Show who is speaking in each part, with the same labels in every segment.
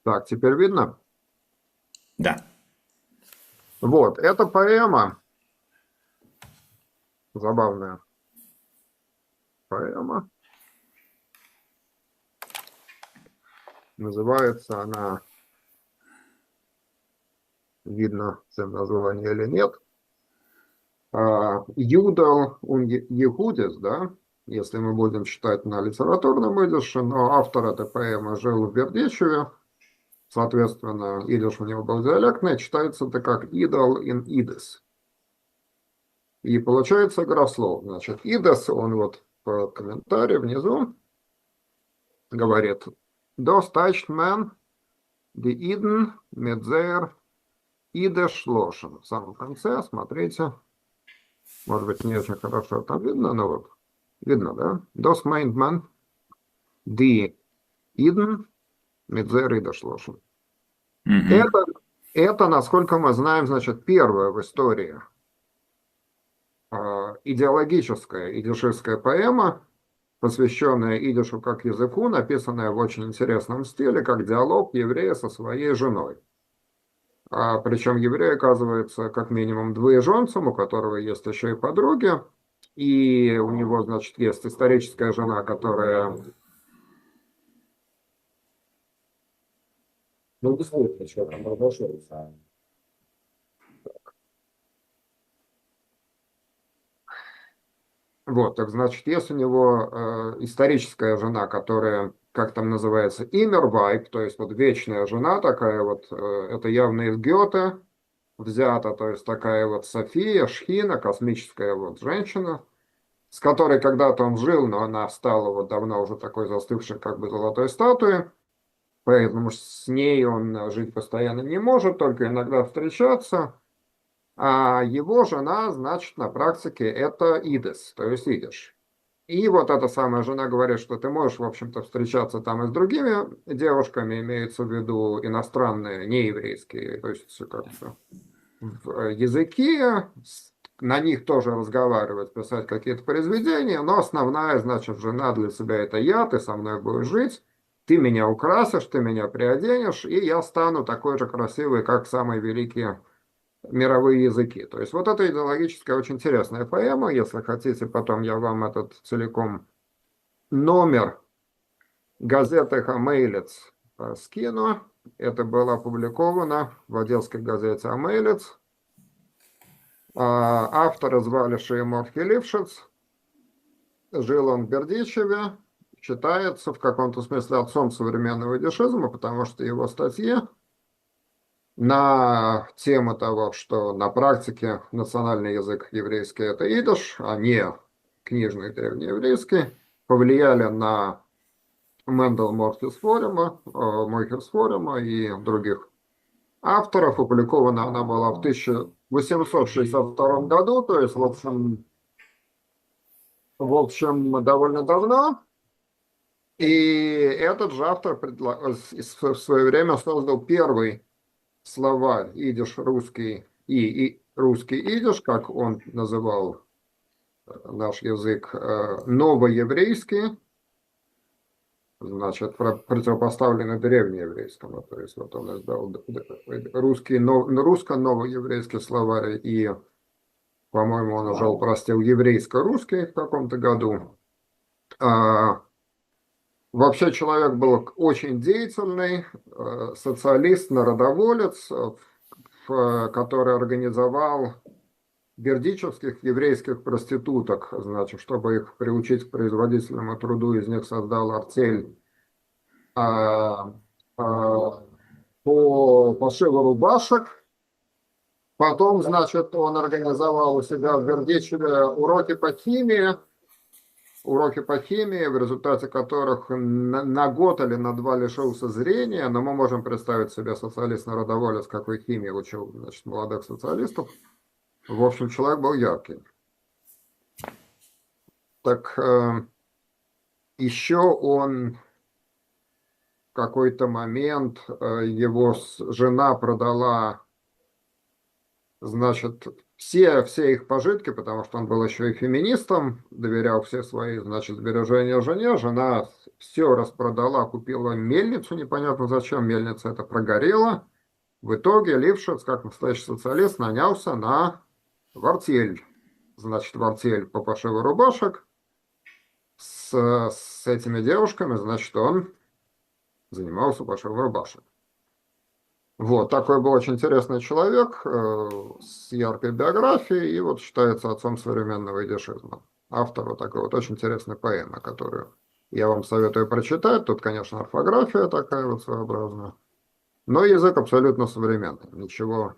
Speaker 1: Так, теперь видно?
Speaker 2: Да.
Speaker 1: Вот, эта поэма, забавная поэма, называется она, видно всем название или нет, «Юдал und Ехудис», да, если мы будем читать на литературном идише, но автор этой поэмы жил в Бердичеве, соответственно, идиш у него был диалектный, читается это как «Идол in Идис». И получается игра слов. Значит, Идис, он вот в комментарии внизу говорит «Das touched man, die Iden mit their Идеш Лошен». В самом конце, смотрите, может быть, не очень хорошо там видно, но вот видно, да? Das meint man, die Iden mit their Идеш Лошен.
Speaker 2: Мгм.
Speaker 1: Это, насколько мы знаем, значит, первая в истории идеологическая идишистская поэма, посвященная идишу как языку, написанная в очень интересном стиле, как диалог еврея со своей женой. Причем еврей оказывается как минимум двоеженцем, у которого есть еще и подруги, и у него, значит, есть историческая жена, которая... Ну, действительно, что там разошлось. Вот, так значит, есть у него историческая жена, которая, как там называется, Иммервайб, то есть вот вечная жена такая вот, это явно из Гёте взято, то есть такая вот София, Шхина, космическая вот женщина, с которой когда-то он жил, но она стала вот давно уже такой застывшей как бы золотой статуей, поэтому с ней он жить постоянно не может, только иногда встречаться. А его жена, значит, на практике это идис, то есть идиш. И вот эта самая жена говорит, что ты можешь, в общем-то, встречаться там и с другими девушками, имеется в виду иностранные, нееврейские, то есть как-то в языке, на них тоже разговаривать, писать какие-то произведения, но основная, значит, жена для себя это я, ты со мной будешь жить, ты меня украсишь, ты меня приоденешь, и я стану такой же красивый, как самые великие мировые языки. То есть вот это идеологическая очень интересная поэма. Если хотите, потом я вам этот целиком номер газеты «Хамейлец» скину. Это было опубликовано в одесской газете «Амейлец». Автора звали Шеймур Хилившиц. Жил он в Бердичеве. Считается в каком-то смысле отцом современного идишизма, потому что его статьи на тему того, что на практике национальный язык еврейский это идиш, а не книжный древнееврейский, повлияли на Мендел Мойхерс Форума и других авторов. Опубликована она была в 1862 году, то есть, в общем, довольно давно. И этот же автор в свое время создал первый словарь идиш русский и русский идиш, как он называл наш язык, новоеврейский, значит, противопоставленный древнееврейскому. То есть вот он издал русско-новоеврейский словарь, и, по-моему, он уже упростил еврейско-русский в каком-то году. А, Вообще человек был очень деятельный, социалист, народоволец, который организовал бердичевских еврейских проституток, значит, чтобы их приучить к производительному труду, из них создал артель а, а, по пошиву рубашек. Потом, значит, он организовал у себя в Бердичеве уроки по химии, в результате которых на год или на два лишился зрения, но мы можем представить себе социалист-народоволец, какой химии учил, значит, молодых социалистов. В общем, человек был яркий. Так еще он в какой-то момент, его жена продала Значит, все их пожитки, потому что он был еще и феминистом, доверял все свои, значит, сбережения жене. Жена все распродала, купила мельницу, непонятно зачем, мельница это прогорела. В итоге Лившиц, как настоящий социалист, нанялся на в значит, в артель по пошиву рубашек с этими девушками, значит, он занимался пошивом рубашек. Вот, такой был очень интересный человек с яркой биографией и вот считается отцом современного идишизма. Автор вот такой вот очень интересной поэмы, которую я вам советую прочитать. Тут, конечно, орфография такая вот своеобразная, но язык абсолютно современный. Ничего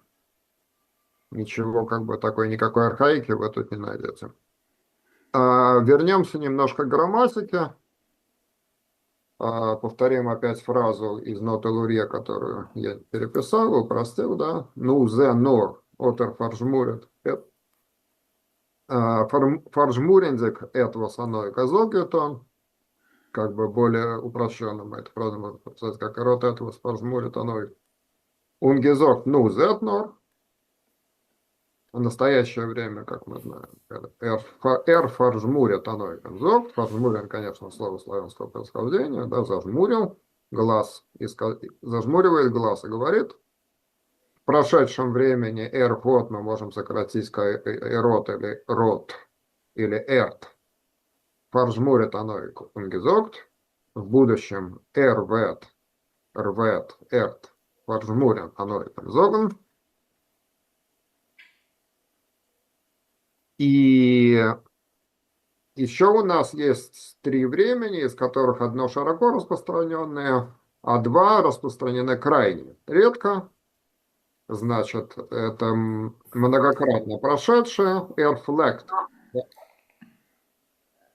Speaker 1: как бы такой, никакой архаики вы тут не найдете. Вернемся немножко к грамматике. Повторим опять фразу из ноты Лурье, которую я переписал, упростил, да. Ну, зе нор, отер фаржмурит. Фаржмуринзик этого саной казогетон, как бы более упрощенно мы эту фразу можно сказать, как рот этого фаржмурит оной. Унгезок, ну, зет нор. В настоящее время, как мы знаем, эр фаржмурит оной конзок. Фаржмурин, конечно, слово славянского происхождения, да, зажмурил глаз, зажмуривает глаз и говорит. В прошедшем времени эр год мы можем сократить как эрот или рот или эрт. Фаржмурит оной унгезокт. В будущем эр вет, рвет, эрт. Фаржмурин оной конзогн. И еще у нас есть 3 времени, из которых одно широко распространенное, а 2 распространены крайне редко. Значит, это многократно прошедшее. Эрфлект.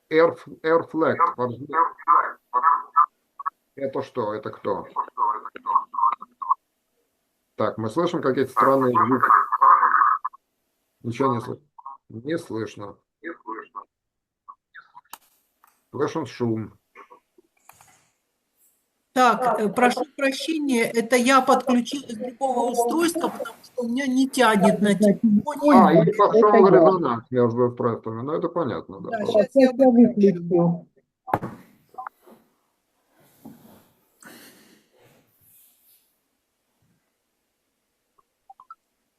Speaker 1: Эрфлект. Это что? Это кто? Так, мы слышим какие-то странные звуки. Ничего не слышно. Не слышно. Слышен шум.
Speaker 3: Так, прошу прощения, это я подключилась с другого устройства, потому что у меня не тянет на телефоне.
Speaker 1: И пошел резонанс между устройствами. Ну, это понятно, да.
Speaker 3: Да, сейчас я выключу.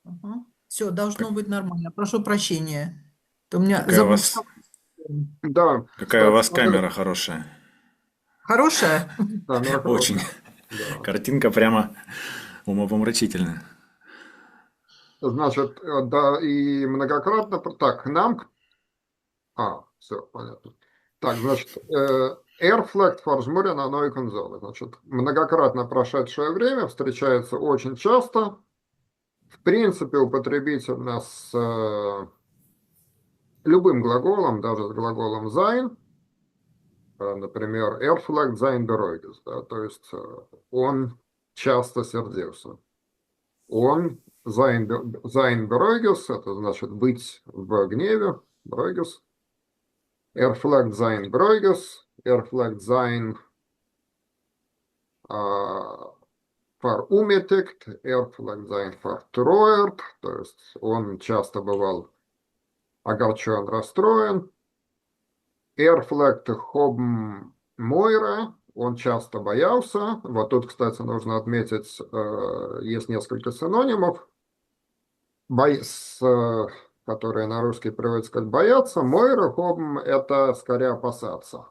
Speaker 3: Ага. Все, должно быть нормально. Прошу прощения. Это у меня
Speaker 2: Какая у вас,
Speaker 1: Да.
Speaker 2: какая у вас камера хорошая.
Speaker 3: Хорошая?
Speaker 1: Камера
Speaker 2: Очень.
Speaker 1: хорошая. Да.
Speaker 2: Картинка прямо умопомрачительная.
Speaker 1: Значит, да, и многократно, так, нам, все, понятно. Так, значит, Airflag Форжмурен, оно и конзолы. Значит, многократно прошедшее время встречается очень часто. В принципе, употребительно с любым глаголом, даже с глаголом sein. Например, Airflag sein beruhigt, да, то есть он часто сердился. Он sein beruhigt, это значит быть в гневе, beruhigt. Erflagt sein beruhigt, erflagt sein verunmütigt, erflagt sein vertreuert, то есть он часто бывал огорчен, расстроен. Erflagt haben Мойра, он часто боялся. Вот тут, кстати, нужно отметить, есть несколько синонимов, которые на русский переводятся как бояться. Мойра хобм – это скорее опасаться.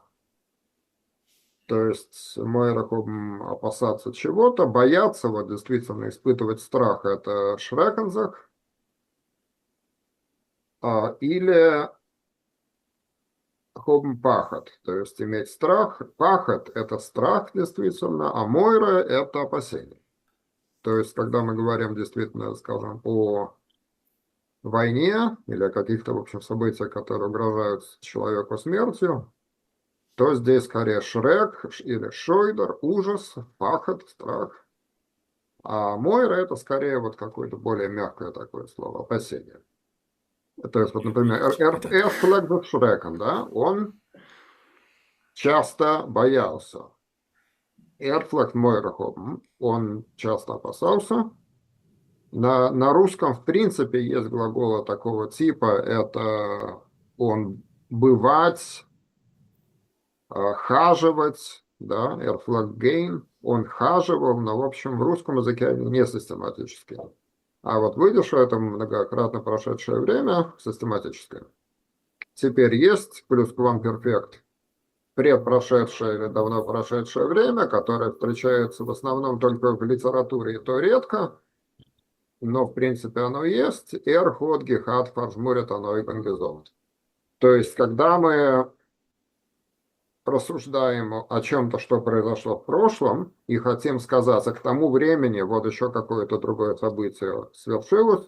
Speaker 1: То есть Мойра хобм – опасаться чего-то, бояться, вот действительно испытывать страх – это шрекензах. Или хобм пахот, то есть иметь страх. Пахот – это страх, действительно, а Мойра – это опасение. То есть, когда мы говорим действительно, скажем, о войне или о каких-то, в общем, событиях, которые угрожают человеку смертью, то здесь скорее шрек или шойдер, ужас, пахот, страх. А Мойра – это скорее вот какое-то более мягкое такое слово, опасение. То есть, вот, например, Эрфлэг за шреком, да, он часто боялся. Эрфлэг Мойра, он часто опасался. На русском, в принципе, есть глаголы такого типа. Это он бывать, хаживать, да, erflaggein, он хаживал, но, в общем, в русском языке они не систематические. А вот выдержка — это многократно прошедшее время систематическое. Теперь есть плюс-квамперфект предпрошедшее или давно прошедшее время, которое встречается в основном только в литературе, и то редко, но в принципе оно есть. Erhot, Gehat, Verschmuret, Erneugen, Gesund. То есть, когда мы рассуждаем о чем-то, что произошло в прошлом, и хотим сказать, а к тому времени вот еще какое-то другое событие свершилось,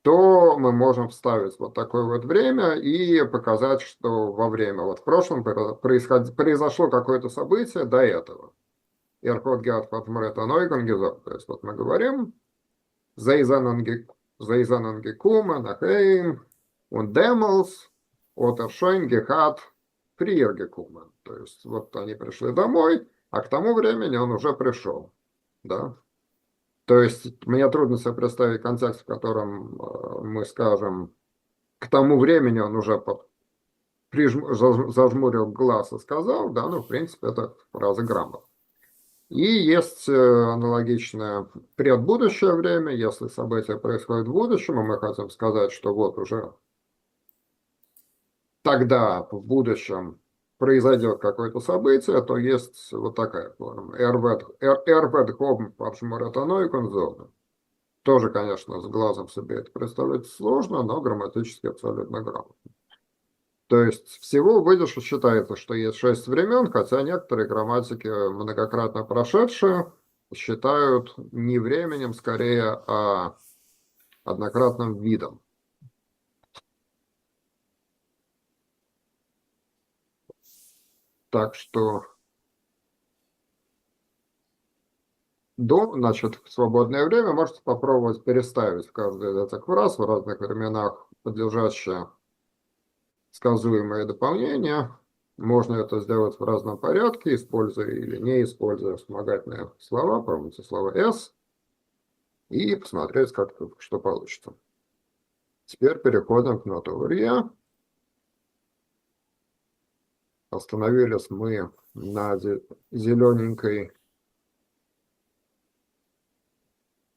Speaker 1: то мы можем вставить вот такое вот время и показать, что во время, вот в прошлом произошло какое-то событие до этого. Erhot, Gehat, Verschmuret, Erneugen, Gesund. То есть вот мы говорим Seinen gekommen, nachher und damals oder schön gehabt, früher gekommen. То есть вот они пришли домой, а к тому времени он уже пришел. Да? То есть мне трудно себе представить контекст, в котором мы скажем, к тому времени он уже зажмурил глаз и сказал, да, ну, в принципе, это фраза грамотная. И есть аналогичное предбудущее время, если событие происходит в будущем, и мы хотим сказать, что вот уже тогда в будущем произойдет какое-то событие, то есть вот такая форма. Эрвет хом паршмаратаной конзона. Тоже, конечно, с глазом себе это представить сложно, но грамматически абсолютно грамотно. То есть всего в выдержке считается, что есть 6 времен, хотя некоторые грамматики, многократно прошедшие, считают не временем скорее, а однократным видом. Так что значит, в свободное время можете попробовать переставить в каждый из этих фраз в разных временах подлежащее сказуемое дополнение. Можно это сделать в разном порядке, используя или не используя вспомогательные слова, помните слово «s», и посмотреть, что получится. Теперь переходим к ноту Остановились мы на зелененькой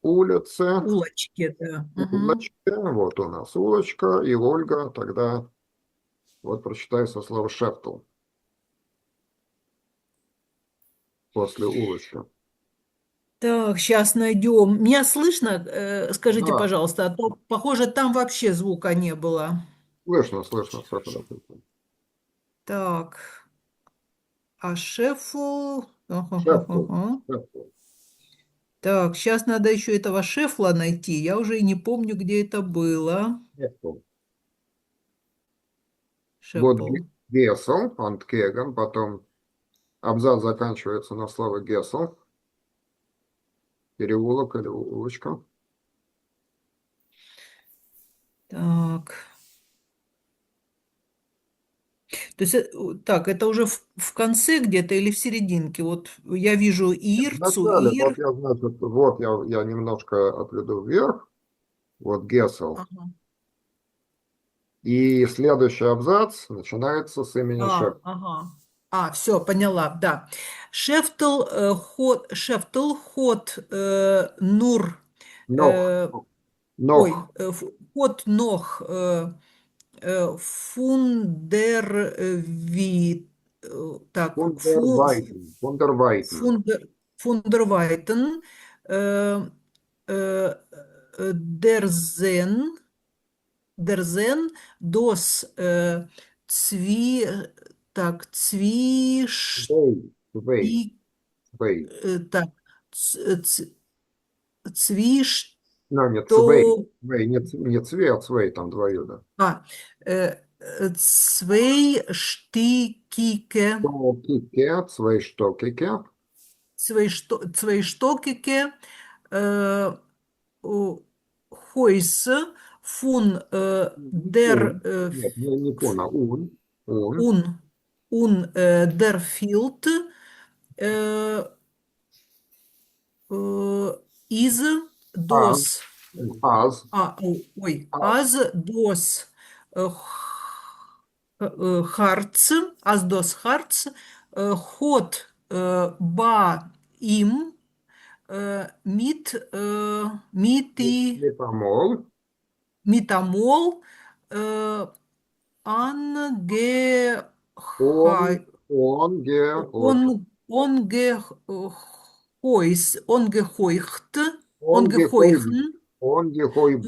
Speaker 1: улице.
Speaker 3: Улочки, да.
Speaker 1: Улочке. Вот у нас улочка, и Ольга тогда вот прочитай со слова «шептл» после улочки.
Speaker 3: Так, сейчас найдем. Меня слышно? Скажите,
Speaker 1: Да,
Speaker 3: пожалуйста, а то, похоже, там вообще звука не было.
Speaker 1: слышно, все хорошо.
Speaker 3: Так, а шефу...
Speaker 1: Шептл,
Speaker 3: Ага.
Speaker 1: шептл.
Speaker 3: Так, сейчас надо еще этого шефла найти. Я уже и не помню, где это было.
Speaker 1: Шептл. Вот
Speaker 3: Шепл.
Speaker 1: Гесел, Анткеген, потом абзац заканчивается на слово Гесел, переулок или улочка.
Speaker 3: Так. То есть, так, это уже в конце где-то или в серединке? Вот я вижу
Speaker 1: В
Speaker 3: Ирцу,
Speaker 1: начале,
Speaker 3: Ир.
Speaker 1: вот я немножко отведу вверх, вот Гесел.
Speaker 3: Ага.
Speaker 1: И следующий абзац начинается с имени Шеф.
Speaker 3: Ага. Все, поняла, да. Шефтл, ход, нур,
Speaker 1: Нох,
Speaker 3: э,
Speaker 1: нох,
Speaker 3: ход нох, фундер, так,
Speaker 1: фундервайтен.
Speaker 3: фундер, фундервайтен, э, э, дерзен, дерзен, дос, цви, так, цвиш,
Speaker 1: Свей, свей.
Speaker 3: так, цвиш,
Speaker 1: Ну, нет, свей,
Speaker 3: то,
Speaker 1: свей, не цвет, свей, там двоюда.
Speaker 3: а, э, цвей штикике,
Speaker 1: Штокике, свей штокике.
Speaker 3: Zweistockige Häuser von der
Speaker 1: Нет, не фона, ун.
Speaker 3: der Field äh, ist дос,
Speaker 1: Аз.
Speaker 3: аз дос харц, аз дос харц, ход ба им, мити,
Speaker 1: Метамол.
Speaker 3: митамол,
Speaker 1: Он,
Speaker 3: ангехай,
Speaker 1: он, ге, очень.
Speaker 3: онгехойхт,
Speaker 1: Он, ге, хой.
Speaker 3: онгехойхн,
Speaker 1: Он, ге, хой.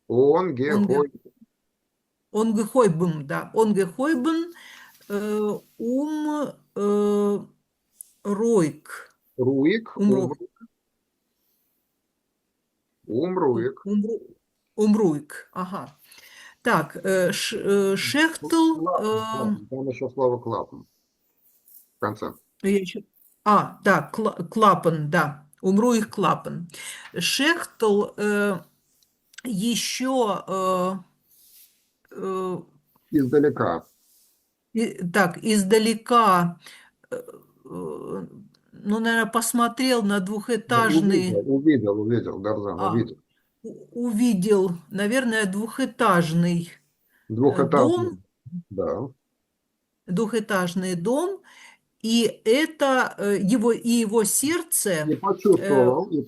Speaker 1: Он, ге,
Speaker 3: онге,
Speaker 1: хой.
Speaker 3: онгехойбм, да, онгехойбн, ройк,
Speaker 1: Руик.
Speaker 3: умро,
Speaker 1: Умруик.
Speaker 3: умру, умруйк, ага. Так, шехтл,
Speaker 1: Клапан. Там еще слово клапан в конце.
Speaker 3: я еще, да, клапан, да, умру их клапан. Шехтл еще,
Speaker 1: Издалека.
Speaker 3: так, издалека, ну, наверное, посмотрел на двухэтажный,
Speaker 1: Увидел, Дарзан,
Speaker 3: а,
Speaker 1: увидел.
Speaker 3: увидел, наверное, дом,
Speaker 1: Двухэтажный. Да.
Speaker 3: двухэтажный дом, и это его сердце
Speaker 1: И почувствовал, да.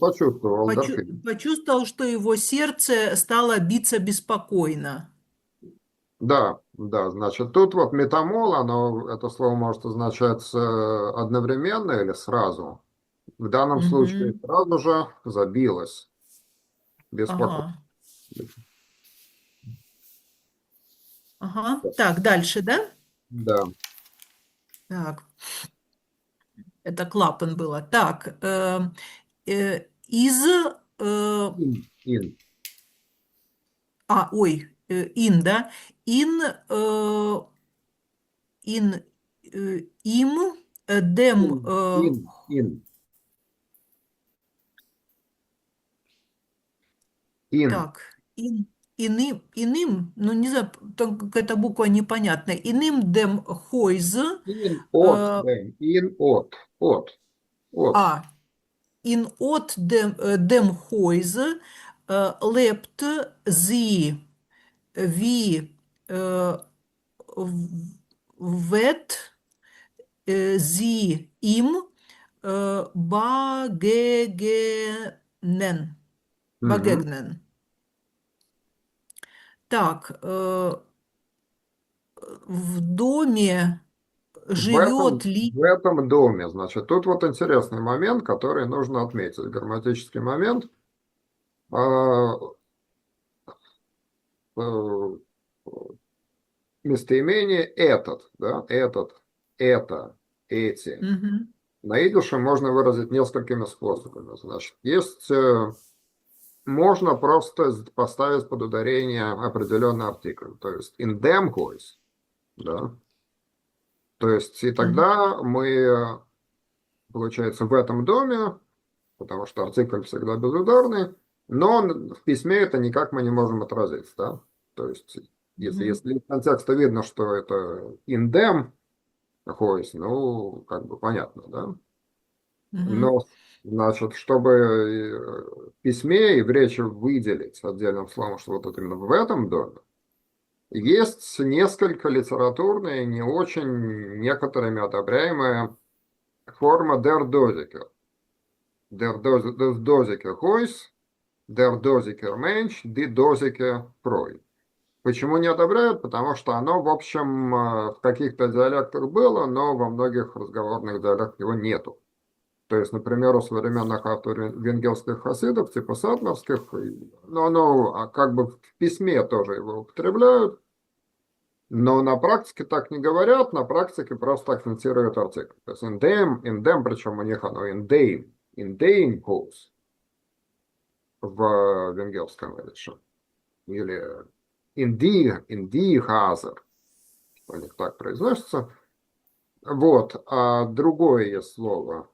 Speaker 3: почувствовал, что его сердце стало биться беспокойно.
Speaker 1: Да, да, значит, тут вот метамол, оно, это слово может означать одновременно или сразу. В данном случае
Speaker 3: Мгм.
Speaker 1: сразу же забилось. Беспокойно.
Speaker 3: Ага. Ага. Так, дальше, да?
Speaker 1: Да.
Speaker 3: Так, это клапан было. Так, из...
Speaker 1: Ин.
Speaker 3: ин, да? Ин, ин, им, дем,
Speaker 1: Ин. Ин.
Speaker 3: так, иным, ну, не знаю, там какая-то буква непонятная. Иным дем хойз,
Speaker 1: Ин от. Да. Ин от. От. От.
Speaker 3: а, ин от дем хойз, лепт зи ви вет зи им багегенен.
Speaker 1: Мгм.
Speaker 3: Багегнен. Так, в доме живет ли...
Speaker 1: В этом доме, значит, тут вот интересный момент, который нужно отметить. Грамматический момент. А, э, местоимение этот, да, это, эти.
Speaker 3: Мгм,
Speaker 1: На идише можно выразить несколькими способами. Значит, можно просто поставить под ударение определенный артикль. То есть in them boys, да. То есть и
Speaker 3: мгм,
Speaker 1: тогда мы, получается, в этом доме, потому что артикль всегда безударный, но в письме это никак мы не можем отразить, да. То есть
Speaker 3: мгм,
Speaker 1: если из контекста видно, что это in them boys, ну, как бы понятно, да.
Speaker 3: мгм,
Speaker 1: Но, значит, чтобы в письме и в речи выделить отдельным словом, что вот это именно в этом доме, есть несколько литературные, не очень некоторыми одобряемая форма der Dosiker. Der Dosiker Huis, der Dosiker Mensch, die Dosiker Freu. Почему не одобряют? Потому что оно, в общем, в каких-то диалектах было, но во многих разговорных диалектах его нету. То есть, например, у современных авторов венгерских хасидов, типа сатмарских, но оно как бы в письме тоже его употребляют, но на практике так не говорят, на практике просто акцентируют артикль. То есть in them, причем у них оно in them goes в венгерском речи. Или in die Hazer, у них так произносится. Вот, а другое есть слово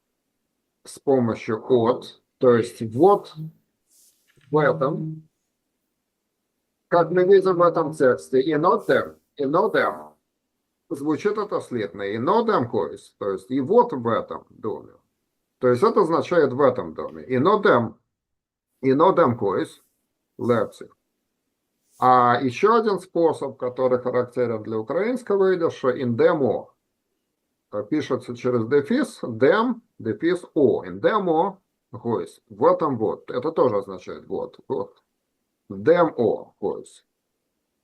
Speaker 1: с помощью от, то есть вот в этом, как мы видим в этом тексте, и not them, звучит это слитно, и not them boys, то есть и вот в этом доме. То есть это означает в этом доме. И not them in dem Huis, Лейпциг. А еще один способ, который характерен для украинского идиша, in dem o. Пишется через дефис, dem, дефис o. In dem o Huis. В этом вот. Это тоже означает вот. Вот. Dem o Huis.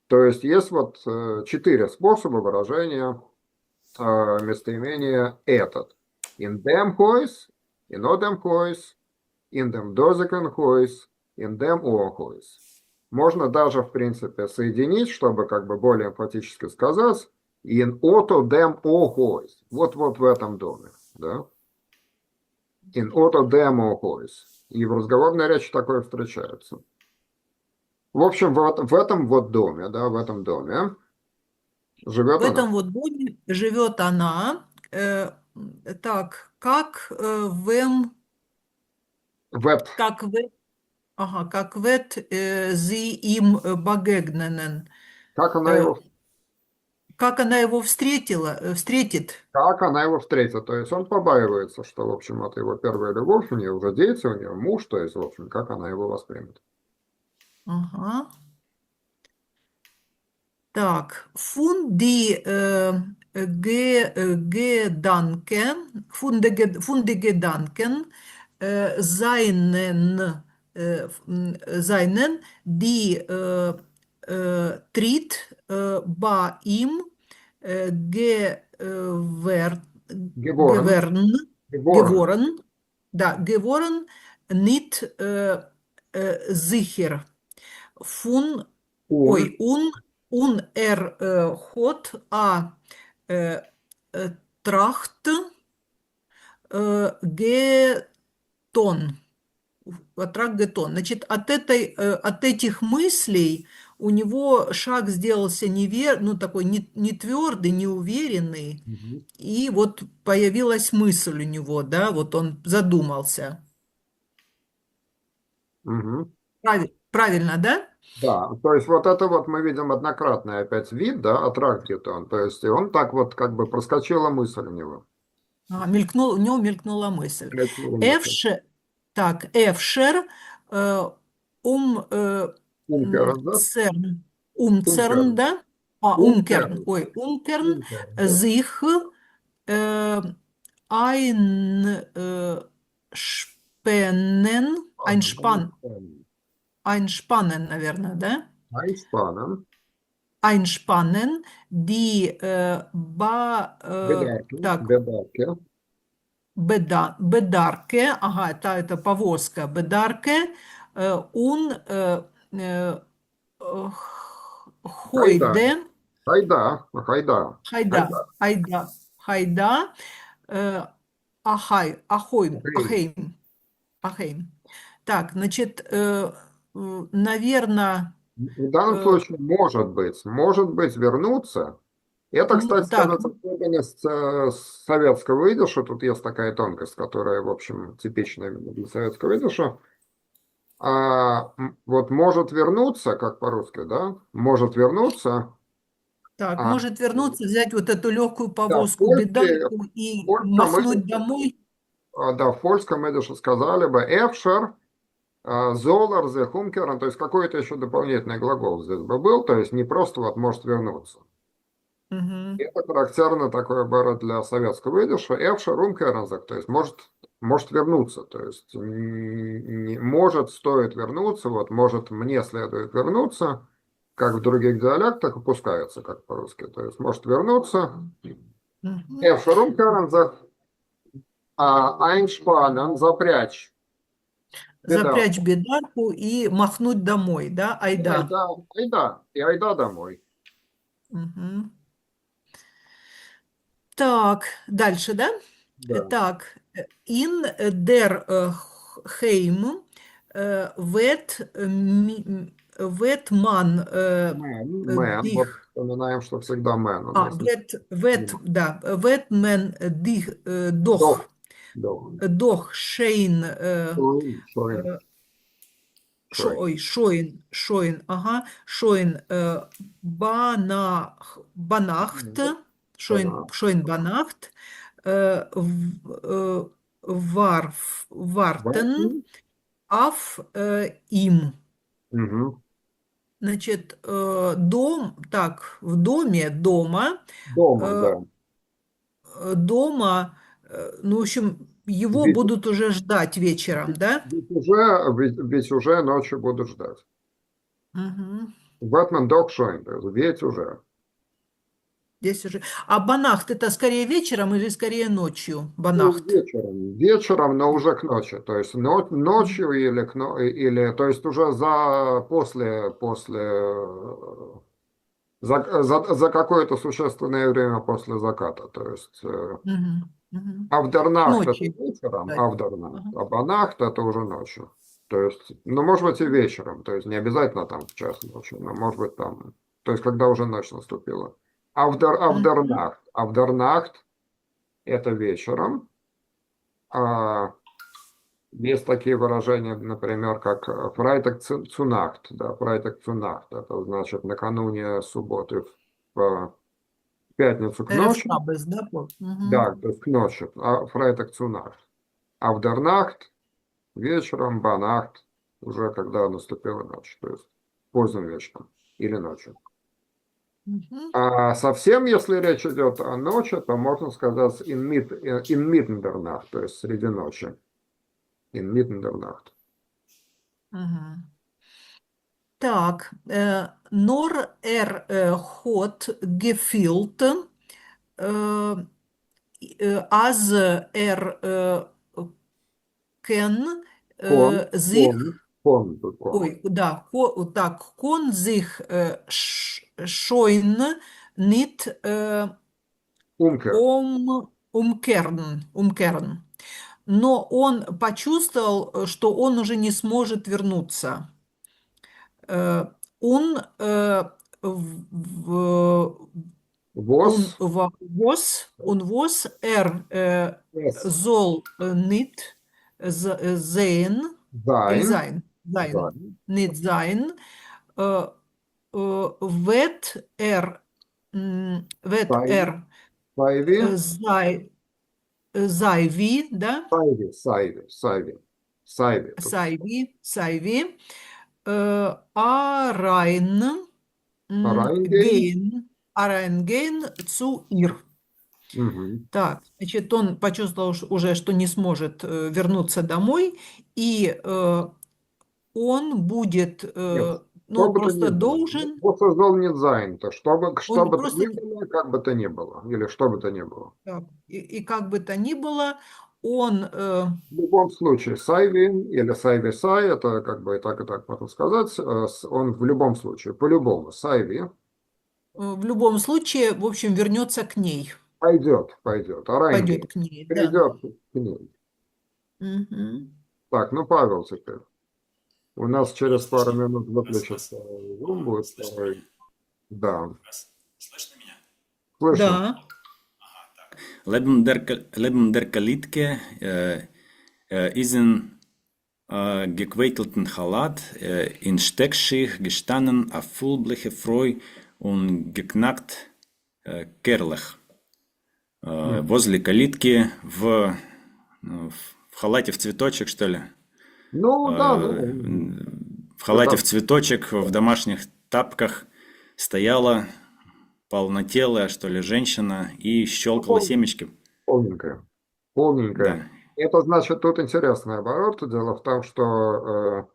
Speaker 1: То есть есть вот 4 способа выражения местоимения этот. In dem Huis, in dem Huis, in dem Dozigen Huis, in dem o Huis. Можно даже, в принципе, соединить, чтобы как бы более эмфатически сказать, in otto dem o Huis. Вот-вот в этом доме, да? In otto dem o Huis. И в разговорной речи такое встречается. В общем, в этом вот доме, да, в этом доме живет
Speaker 3: В
Speaker 1: она.
Speaker 3: этом вот доме живет она. Так,
Speaker 1: Вет.
Speaker 3: как вет sie ihm begegnen.
Speaker 1: Как она его,
Speaker 3: Как она его встретит.
Speaker 1: как она его встретит? То есть он побаивается, что, в общем, это его первая любовь, у нее уже дети, у нее муж, то есть, в общем, как она его воспримет.
Speaker 3: Ага. Так, von die Gedanken seinen, die tritt bei ihm gewährt,
Speaker 1: Геворен.
Speaker 3: geworden, да, geworden nicht sicher. Von, ой, hat Tracht Getton. Тракт Геттон. Значит, от этих мыслей у него шаг сделался такой не твердый, не уверенный,
Speaker 1: Мгм.
Speaker 3: и вот появилась мысль у него, да, вот он задумался.
Speaker 1: Мгм.
Speaker 3: Правильно, да?
Speaker 1: Да, то есть вот это вот мы видим однократный опять вид, да, аттрактитон, то есть и он так вот как бы проскочила мысль у него.
Speaker 3: У него мелькнула мысль.
Speaker 1: Проскочила мысль.
Speaker 3: Эфшер,
Speaker 1: Умкерн, да?
Speaker 3: Умцерн,
Speaker 1: Умкерн.
Speaker 3: да?
Speaker 1: Умкерн.
Speaker 3: Умкерн,
Speaker 1: Умкерн, да.
Speaker 3: sich einspannen, einspannen, наверное, да?
Speaker 1: Айншпанен.
Speaker 3: Einspannen, die
Speaker 1: Бедарки.
Speaker 3: так,
Speaker 1: Бедарки.
Speaker 3: Bedarke, ага, это повозка, Bedarke, und
Speaker 1: Хайда.
Speaker 3: heute,
Speaker 1: Хайда. Хайда. Хайда.
Speaker 3: Хайда,
Speaker 1: Окей.
Speaker 3: Ахейм. Так, значит, наверное,
Speaker 1: В данном случае может быть вернуться. Это, кстати
Speaker 3: так,
Speaker 1: сказать, особенность советского идиша. Тут есть такая тонкость, которая, в общем, типична именно для советского идиша. Вот может вернуться, как по-русски, да? Может вернуться.
Speaker 3: так,
Speaker 1: А,
Speaker 3: может вернуться, взять вот эту легкую
Speaker 1: да, в
Speaker 3: повозку, бедарку и
Speaker 1: польском
Speaker 3: махнуть
Speaker 1: идише,
Speaker 3: домой.
Speaker 1: да, в польском идише сказали бы «эфшер», «золар», «зе хумкерен», то есть какой-то еще дополнительный глагол здесь бы был, то есть не просто вот может вернуться.
Speaker 3: Мгм.
Speaker 1: Это характерно такое было для советского идиша «эфшер умкерензак», то есть может вернуться, то есть может, стоит вернуться, вот может, мне следует вернуться, как в других диалектах опускается, как по-русски, то есть может вернуться.
Speaker 3: Мгм.
Speaker 1: «Эфшер умкерензак», «айншпанен», запрячь.
Speaker 3: Запрячь бедарку и махнуть домой, да? Айда.
Speaker 1: Айда домой.
Speaker 3: Мгм. Так, дальше, да?
Speaker 1: Да.
Speaker 3: Так, in der Heim wird man
Speaker 1: Мэн. Вот
Speaker 3: dich,
Speaker 1: вспоминаем, что всегда мэн у нас.
Speaker 3: wird man dich
Speaker 1: Дох.
Speaker 3: doch schön
Speaker 1: Шоин.
Speaker 3: ага, schön Banacht, schön Banacht, warten аф, им.
Speaker 1: Мгм.
Speaker 3: Значит, дом, так, в доме, дома,
Speaker 1: Дома,
Speaker 3: э,
Speaker 1: да.
Speaker 3: дома, ну, в общем, его
Speaker 1: Ведь,
Speaker 3: будут уже ждать вечером, да?
Speaker 1: ведь уже ночью будут ждать.
Speaker 3: Мгм.
Speaker 1: Batman Dog Showing, ведь уже.
Speaker 3: Здесь уже. А банахт это скорее вечером или скорее ночью?
Speaker 1: Ну,
Speaker 3: Банахт.
Speaker 1: вечером, но уже к ночи. То есть ночью или, то есть уже за какое-то существенное время после заката. То есть
Speaker 3: Мгм. Мгм. К
Speaker 1: Авдернахт это
Speaker 3: ночи.
Speaker 1: вечером,
Speaker 3: Да.
Speaker 1: Авдернахт,
Speaker 3: Ага.
Speaker 1: а Банахт это уже ночью. То есть, ну, может быть, и вечером. То есть, не обязательно там в час ночи, но может быть там, то есть, когда уже ночь наступила.
Speaker 3: Мгм.
Speaker 1: Авдернахт это вечером. А есть такие выражения, например, как Freitag Цунахт, да, Freitag Цунахт. Это значит накануне субботы в пятницу к
Speaker 3: Эрев
Speaker 1: ночи.
Speaker 3: шабес, да? Мгм.
Speaker 1: Да, то есть к ночи. А Freitag Цунахт. Авдернахт вечером, банахт уже когда наступила ночь, то есть поздним вечером или ночью.
Speaker 3: Мгм.
Speaker 1: А совсем, если речь идет о ночи, то можно сказать in mitten der Nacht, то есть среди ночи. In mitten der Nacht.
Speaker 3: Мгм. Так, нор хот гефилт аз кен
Speaker 1: Кон,
Speaker 3: зих,
Speaker 1: кон, кон, тут кон.
Speaker 3: ой, да, так, кон зих шойн нит
Speaker 1: Умке.
Speaker 3: умкерн. Но он почувствовал, что он уже не сможет вернуться. Э, Он
Speaker 1: Вос,
Speaker 3: он вос
Speaker 1: эс,
Speaker 3: зол нит зейн или
Speaker 1: зайн,
Speaker 3: зайн,
Speaker 1: зайн,
Speaker 3: нит зайн, э, вет
Speaker 1: сайви, сайви,
Speaker 3: зай, зайви, да,
Speaker 1: сайви тут.
Speaker 3: сайви, а райн
Speaker 1: Райнгейн.
Speaker 3: гейн, а райн гейн цу ир.
Speaker 1: Мгм.
Speaker 3: Так, значит, он почувствовал уже, что не сможет вернуться домой, и он будет,
Speaker 1: Нет,
Speaker 3: ну,
Speaker 1: что
Speaker 3: он
Speaker 1: бы то ни
Speaker 3: просто
Speaker 1: было.
Speaker 3: должен,
Speaker 1: Вот создал не дзайн, то что
Speaker 3: он
Speaker 1: бы то ни
Speaker 3: просто,
Speaker 1: было, как бы то ни было, или что бы то ни было.
Speaker 3: так, и как бы то ни было, он
Speaker 1: В любом случае, сайвин или сайви-сай, это как бы и так можно сказать, он в любом случае, по-любому, сайви,
Speaker 3: в любом случае, в общем, вернется к ней,
Speaker 1: пойдет,
Speaker 3: пойдет
Speaker 1: оранги,
Speaker 3: к ней, да.
Speaker 1: перейдет к ней.
Speaker 3: Мгм.
Speaker 1: Так, ну, Павел теперь. У нас через пару минут выключится Zoom, будет второй. Да,
Speaker 2: Слышно меня?
Speaker 1: слышно.
Speaker 3: Да.
Speaker 2: Leben der Kalitke ist in gequäkelten Chalat in Steckschicht gestanden, auf vollbliche Freu und geknackt Kerlech. Возле калитки ну, в халате в цветочек, что ли?
Speaker 1: Ну, да,
Speaker 2: В халате
Speaker 1: это
Speaker 2: в цветочек, в домашних тапках стояла полнотелая, что ли, женщина и щелкала семечки.
Speaker 1: полненькое. Полненькое.
Speaker 2: Да.
Speaker 1: Это значит, тут интересный оборот. Дело в том, что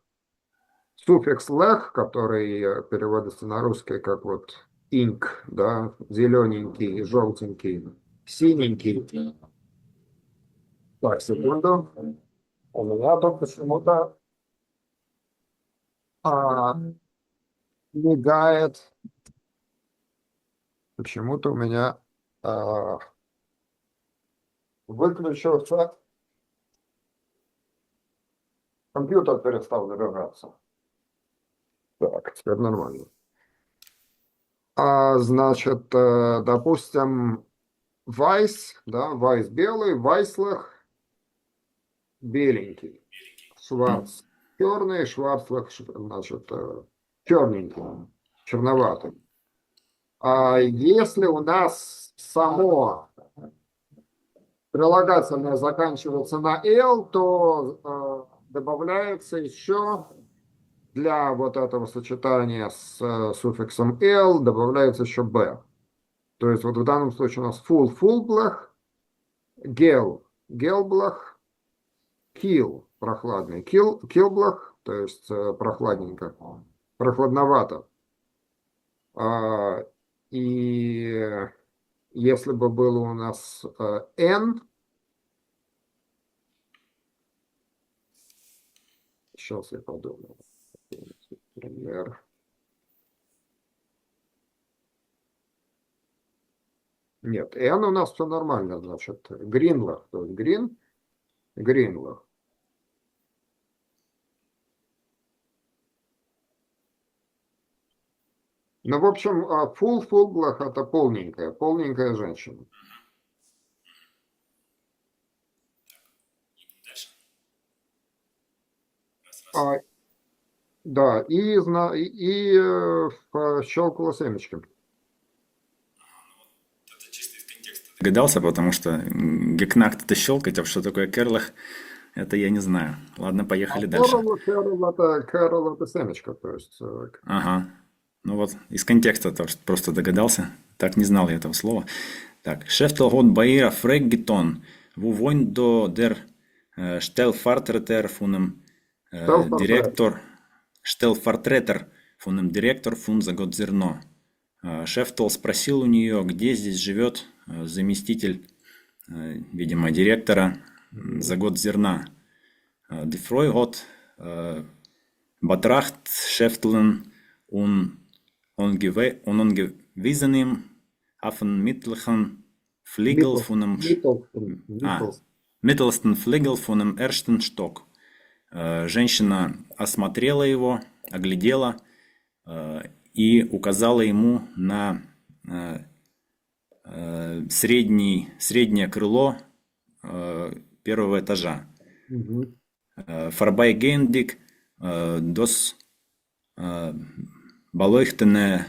Speaker 1: суффикс «лех», который переводится на русский как вот инк, да, зелененький, желтенький, синенький. Так, секунду. У меня тут почему-то а, мигает. Почему-то у меня выключился. Компьютер перестал загружаться. Так, теперь нормально. Значит, допустим, Вайс, да, Вайс белый, Вайслах беленький, Шварц черный, Шварцлах, значит, черненький, черноватый. А если у нас само прилагательное заканчивается на «л», то добавляется еще для вот этого сочетания с суффиксом «л» добавляется еще «б». То есть вот в данном случае у нас full, фулблах, гел, гелблах, кил, прохладный, килблах, то есть прохладненько, прохладновато. И если бы было у нас N, сейчас я подумаю, например, нет, N у нас все нормально, значит, Гринлах, то есть Гринлах. Ну, в общем, фулблах это полненькая женщина. Да, щелкала семечки.
Speaker 2: Догадался, потому что гекнакт это щелкать, а что такое керлах, это я не знаю. Ладно, поехали дальше.
Speaker 1: Кэрол это семечко, то есть...
Speaker 2: Ага. Ну вот, из контекста просто догадался. Так не знал я этого слова. Так. Шефтел год баира фрэггетон. Ву войн до дер штелфартретер фунем директор. Штелфартретер фунем директор фун за год зерно. Шефтел спросил у нее, где здесь живет заместитель, видимо, директора за год зерна. Дефрой год Batracht Schäfteln und ungewiesen ihm auf den mittleren Flügel von dem mittelsten Flügel von dem ersten Stock. Женщина осмотрела его, оглядела и указала ему на среднее крыло первого этажа. Vorbeigehendig das beleuchtende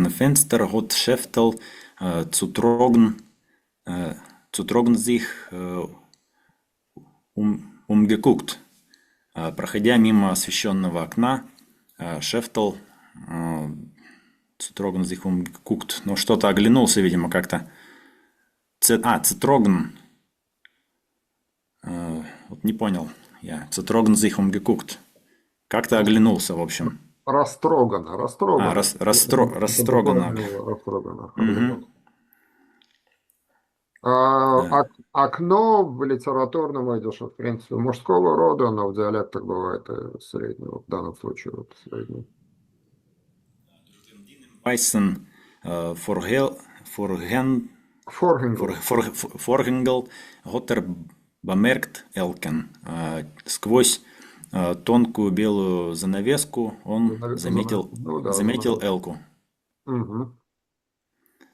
Speaker 2: Fenster hat Schäftel zu trocken sich umgeguckt. Проходя мимо освещенного окна, Шефтл zu trocken sich umgeguckt, но что-то оглянулся, видимо, как-то. Zu вот не понял я. Zu trocken sich umgeguckt. Как-то оглянулся, в общем.
Speaker 1: Растрогано.
Speaker 2: Растрогано.
Speaker 1: Окно в литературном виде, в принципе, мужского рода, но в диалектах бывает и среднего, в данном случае вот средний.
Speaker 2: Weißen Vorhängel hat bemerkt Elken. Сквозь тонкую белую занавеску он заметил Элку.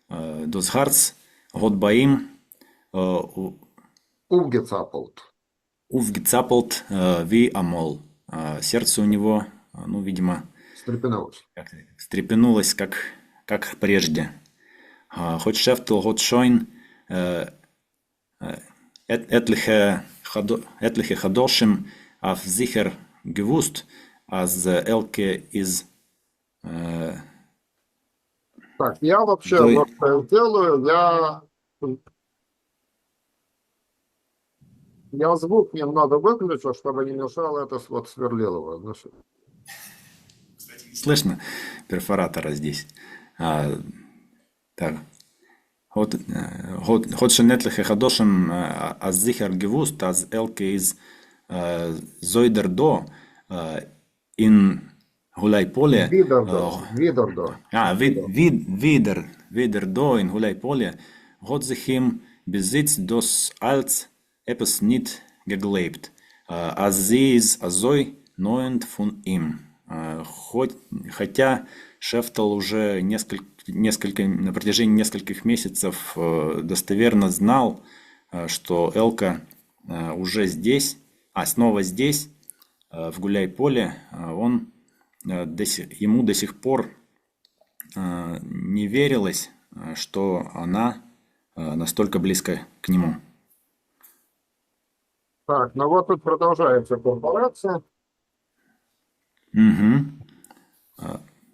Speaker 2: Das Herz hat bei ihm aufgezappelt wie amol. Сердце у него, ну, видимо, встрепенулось, как прежде. Хоть Шефтл, хоть Шойн, etliche Chadashim auf sicher gewusst, als Elke ist.
Speaker 1: Так, я вообще вот делаю, я звук немного выключу, чтобы не мешало это вот сверлилово.
Speaker 2: Слышно перфоратора здесь. Так. Hat schon etliche Chadashim als sicher gewusst, als Elke ist Zoider do in Гуляйполе. Wieder do in Гуляйполе hat sich im Besitz des als etwas nicht geglaubt, als sie ist azoi neuend von ihm. Хотя Шефтл уже на протяжении нескольких месяцев достоверно знал, что Элка уже здесь, снова здесь, в Гуляйполе, ему до сих пор не верилось, что она настолько близко к нему.
Speaker 1: Так, ну вот тут продолжается корпорация.
Speaker 2: Мгм.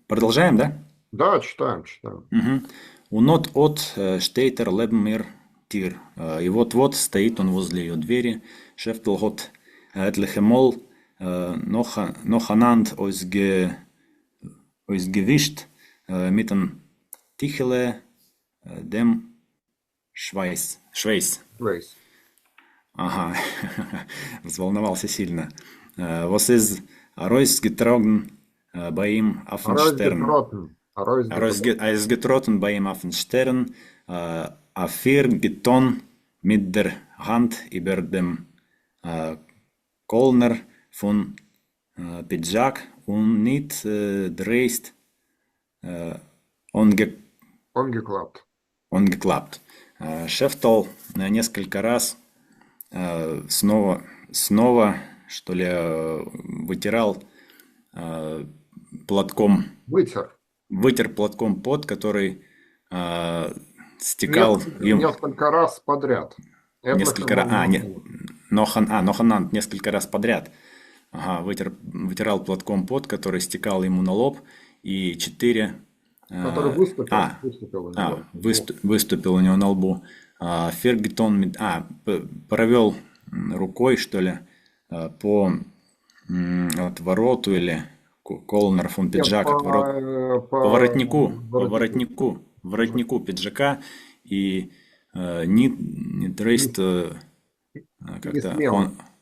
Speaker 2: Продолжаем, да?
Speaker 1: Да, читаем, читаем.
Speaker 2: Мгм. Унот от steht er neben mir Тир. И вот-вот стоит он возле ее двери. Шефтл гот etliche Mol noch anand ausgewischt mitten Tichele dem Schweiß.
Speaker 1: Рейс.
Speaker 2: Ага, взволновался сильно. Was ist rausgetragen bei ihm auf den Stern?
Speaker 1: Ройсгетротен. Ройсгетротен.
Speaker 2: Er ist getroffen bei ihm auf den Stern, Afir geton mit der Hand über dem Kolner von Pidjak und nicht dreist onge,
Speaker 1: Онgeklappt.
Speaker 2: ongeklappt. Шефтал несколько раз снова, что ли, вытирал платком,
Speaker 1: Вытер.
Speaker 2: вытер платком пот, который стекал ему
Speaker 1: Несколько раз подряд.
Speaker 2: несколько раз. Ноханант несколько раз подряд. Ага, вытирал платком пот, который стекал ему на лоб, и 4
Speaker 1: Который выступил у него.
Speaker 2: выступил у него на лбу. Фергитон провел рукой, что ли, по отвороту или колнер фон пиджак, по воротнику пиджака, и не дрейст как-то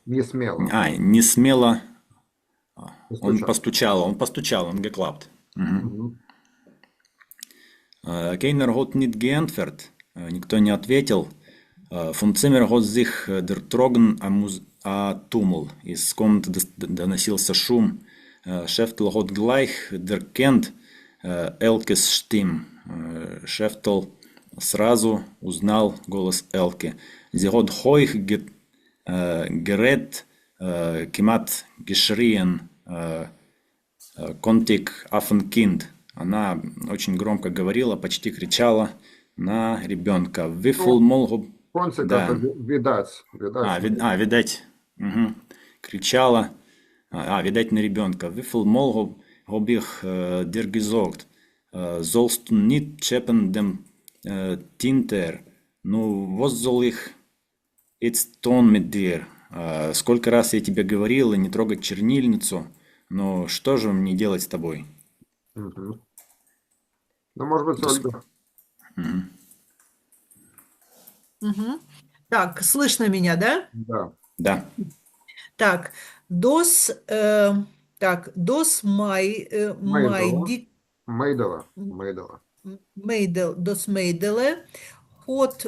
Speaker 1: Не смело.
Speaker 2: не смело он постучал, он geklappt. Кейнер гот нит geantwortet, никто не ответил. Фон Циммер гот sich der Trogen Tummel. Из комнаты доносился шум. Шефтл гот gleich erkennt Elkes Stimme. Шефтл сразу узнал голос Элки. Sie hat hoch gerät, кемат geschrien, kontig Affenkind. Она очень громко говорила, почти кричала на ребенка. Вифл молгу.
Speaker 1: Концик
Speaker 2: Да.
Speaker 1: это видать.
Speaker 2: Видать. Угу. Кричала. Видать на ребенка. Вифл молгу hab ich dir gesagt. Sollst du nicht scheppen dem Tinter? Ну, was soll ich jetzt tun mit dir? Сколько раз я тебе говорила не трогать чернильницу, но что же мне делать с тобой?
Speaker 1: Мгм. Ну, может быть, Ольга.
Speaker 3: Мгм. Так, слышно меня, да?
Speaker 1: Да.
Speaker 2: Да.
Speaker 3: Так, дос майди
Speaker 1: Мейдова.
Speaker 3: дос мейделе хот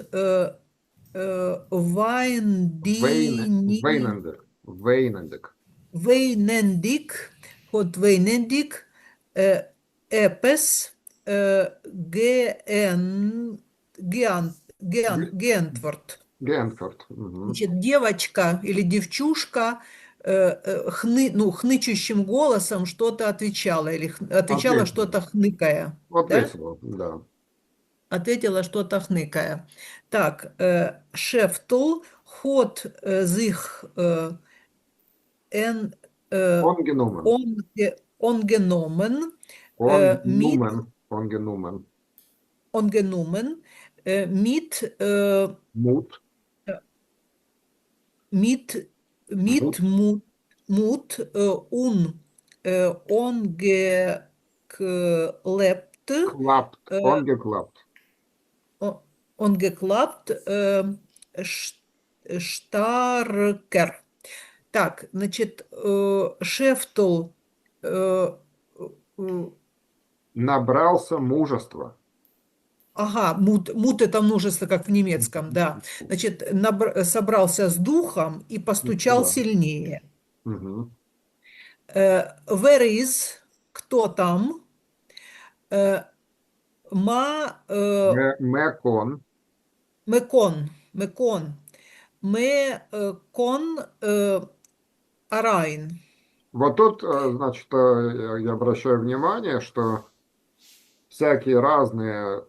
Speaker 3: вайндини
Speaker 1: Вейнендек.
Speaker 3: вейнендик эпес геантворт.
Speaker 1: Генфорд. Мгм.
Speaker 3: Значит, девочка или девчушка хнычущим голосом что-то отвечала, или отвечала
Speaker 1: Ответила.
Speaker 3: что-то хныкая.
Speaker 1: Вот
Speaker 3: Да?
Speaker 1: весело, да.
Speaker 3: Ответила что-то хныкая. Так, Шефтл, ход зих эн
Speaker 1: Онгенумен.
Speaker 3: онгеномен, мит
Speaker 1: Онгенумен.
Speaker 3: онгенумен, мит
Speaker 1: Мут.
Speaker 3: mit Mut
Speaker 1: Клапт. Онgeklappt.
Speaker 3: ungeklappt starker. Так, значит, Шефтл
Speaker 1: Набрался мужества.
Speaker 3: ага, мут это множество, как в немецком, да. Значит, собрался с духом и постучал
Speaker 1: Да.
Speaker 3: сильнее.
Speaker 1: Мгм.
Speaker 3: Where is, кто там?
Speaker 1: Мекон.
Speaker 3: Мекон. Арайн.
Speaker 1: Вот тут, значит, я обращаю внимание, что всякие разные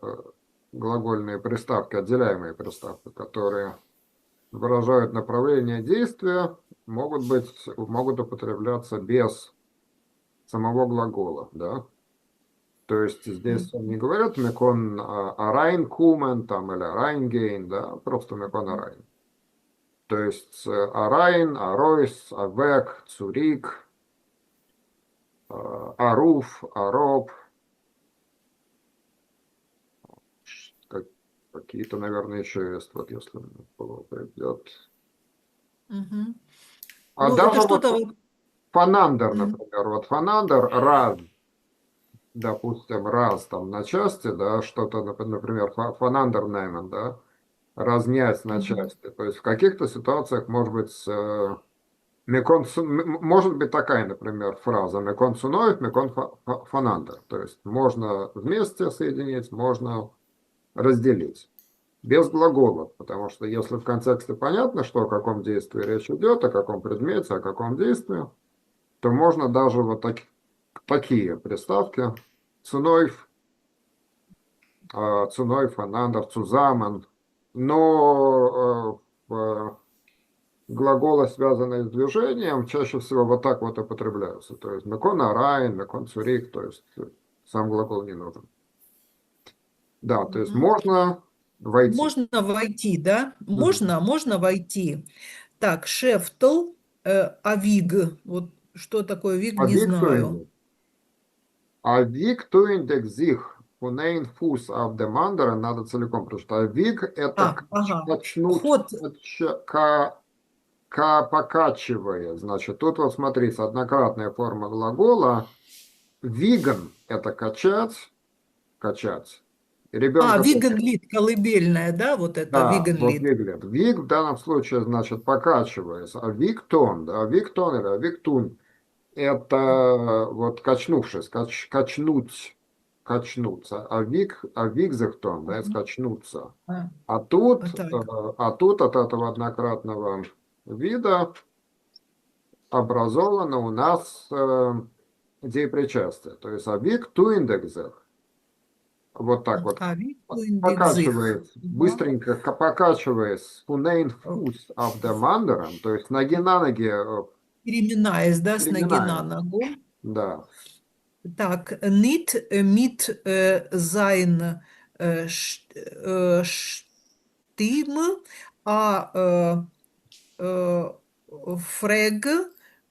Speaker 1: глагольные приставки, отделяемые приставки, которые выражают направление действия, могут употребляться без самого глагола, да. То есть здесь не говорят «мекон арайн там или арайнгейн», да, просто «мекон арайн». То есть арайн, аройс, авек, цурик, аруф, ароб, как- какие-то, наверное, еще есть, вот если придет.
Speaker 3: Мгм.
Speaker 1: А
Speaker 3: Ну, это
Speaker 1: даже вот
Speaker 3: что-то вот...
Speaker 1: фанандер,
Speaker 3: Мгм.
Speaker 1: например, вот фанандер раз, допустим, раз там на части, да, что-то, например, фанандер неймен, да, разнять на
Speaker 3: Мгм.
Speaker 1: части. То есть в каких-то ситуациях может быть может быть такая, например, фраза «мекон цуноет, мекон фанандер». То есть можно вместе соединить, можно разделить. Без глаголов, потому что если в контексте понятно, что о каком действии речь идет, о каком предмете, о каком действии, то можно даже вот такие приставки цуной, фанандер, цузамен, но глаголы, связанные с движением, чаще всего вот так вот употребляются. То есть мекон арайн, мекон цурик, то есть сам глагол не нужен. Да, то есть
Speaker 3: Мгм.
Speaker 1: можно войти.
Speaker 3: Можно войти, да?
Speaker 1: Мгм.
Speaker 3: Можно войти. Так, шефтл, авиг. Вот что такое виг,
Speaker 1: А
Speaker 3: не знаю.
Speaker 1: виктуинг. А виктуинг sich von ein Fuß auf dem anderen, надо целиком прочитать. А вик– это
Speaker 3: Ага.
Speaker 1: качнуть,
Speaker 3: Ход.
Speaker 1: покачивая. Значит, тут вот смотрите, однократная форма глагола. Виган– это качать, качать. Ребенка
Speaker 3: Виган лид, колыбельная, да? Вот это
Speaker 1: да,
Speaker 3: виган
Speaker 1: вот
Speaker 3: лид.
Speaker 1: выглядит. Вик в данном случае значит покачиваясь, а виктон, да, виктон или виктун это вот качнувшись, качнуть, качнуться, а викзахтон, да,
Speaker 3: Мгм.
Speaker 1: скачнуться.
Speaker 3: А,
Speaker 1: А тут,
Speaker 3: вот так.
Speaker 1: от этого однократного вида образовано у нас деепричастие. То есть а вик ту индекзах. Вот так вот
Speaker 3: Виг индекзих.
Speaker 1: покачиваясь, быстренько покачиваясь фунейн фус auf dem anderen, то есть ноги на ноги
Speaker 3: Переминаясь, да, с ноги на
Speaker 1: переминаем.
Speaker 3: ногу.
Speaker 1: Да.
Speaker 3: Так, nicht mit sein Stimme, а фрег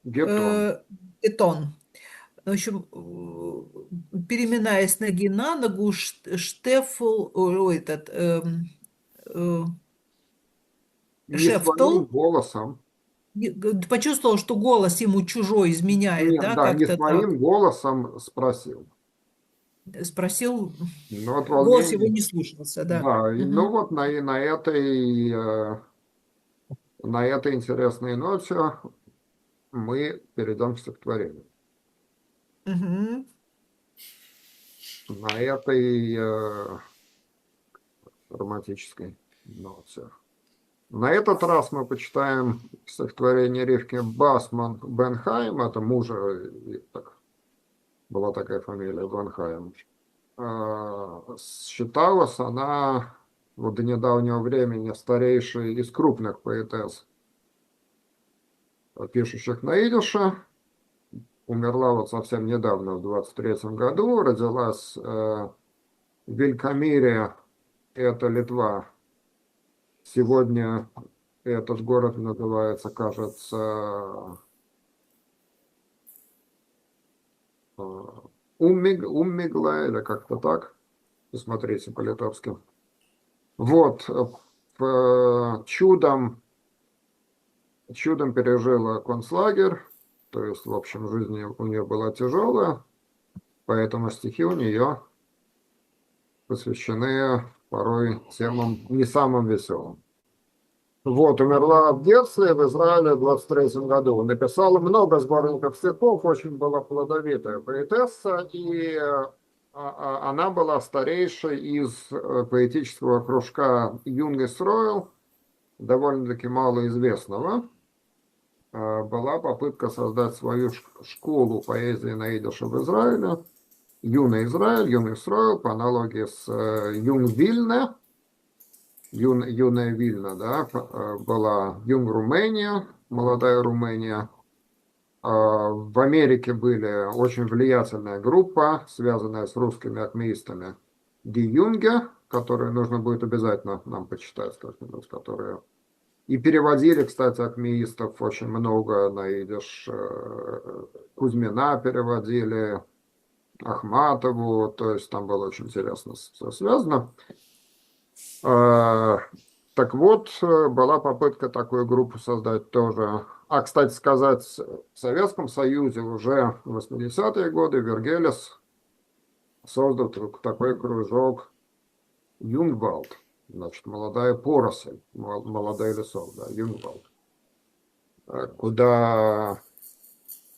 Speaker 1: Гетон.
Speaker 3: Этон. В общем, переминаясь ноги на ногу, Штефл, этот, э,
Speaker 1: Не
Speaker 3: Шефтл
Speaker 1: своим голосом,
Speaker 3: почувствовал, что голос ему чужой изменяет,
Speaker 1: нет,
Speaker 3: да,
Speaker 1: да, не
Speaker 3: как-то так.
Speaker 1: своим голосом спросил.
Speaker 3: Спросил,
Speaker 1: Но от
Speaker 3: голос его
Speaker 1: волнения,
Speaker 3: не слушался, да.
Speaker 1: да, ну
Speaker 3: Мгм.
Speaker 1: вот на этой интересной ноте мы перейдем к стихотворению.
Speaker 3: Мгм.
Speaker 1: На этой романтической ноте. На этот раз мы почитаем стихотворение Ривки Басман Бенхайм, это мужа, была такая фамилия Бенхайм. Считалась она вот до недавнего времени старейшей из крупных поэтесс, пишущих на идише. Умерла вот совсем недавно, в 23-м году, родилась в Велькомире, это Литва. Сегодня этот город называется, кажется, Уммигла, или как-то так. Посмотрите по-литовски. Вот, чудом пережила концлагерь, то есть, в общем, жизнь у нее была тяжелая, поэтому стихи у нее посвящены порой темам не самым веселым. Вот, умерла в детстве в Израиле в 23-м году. Написала много сборников стихов, очень была плодовитая поэтесса, и она была старейшей из поэтического кружка Юнгес Ройл, довольно-таки малоизвестного. Была попытка создать свою школу поэзии на идише в Израиле. Юный Исраил, по аналогии с Юн Вильне, Юная Вильна, да, была Юн Румыния, молодая Румыния. В Америке были очень влиятельная группа, связанная с русскими акмеистами, Ди Юнге, которые нужно будет обязательно нам почитать как-нибудь, которые и переводили, кстати, акмеистов очень много на идиш. Кузьмина переводили, Ахматову, то есть там было очень интересно все связано. Так вот, была попытка такую группу создать тоже. А, кстати сказать, в Советском Союзе уже в 80-е годы Вергелис создал такой кружок Юнгвалд, значит, молодая поросль, молодые лесов, да, Юнгвалд, куда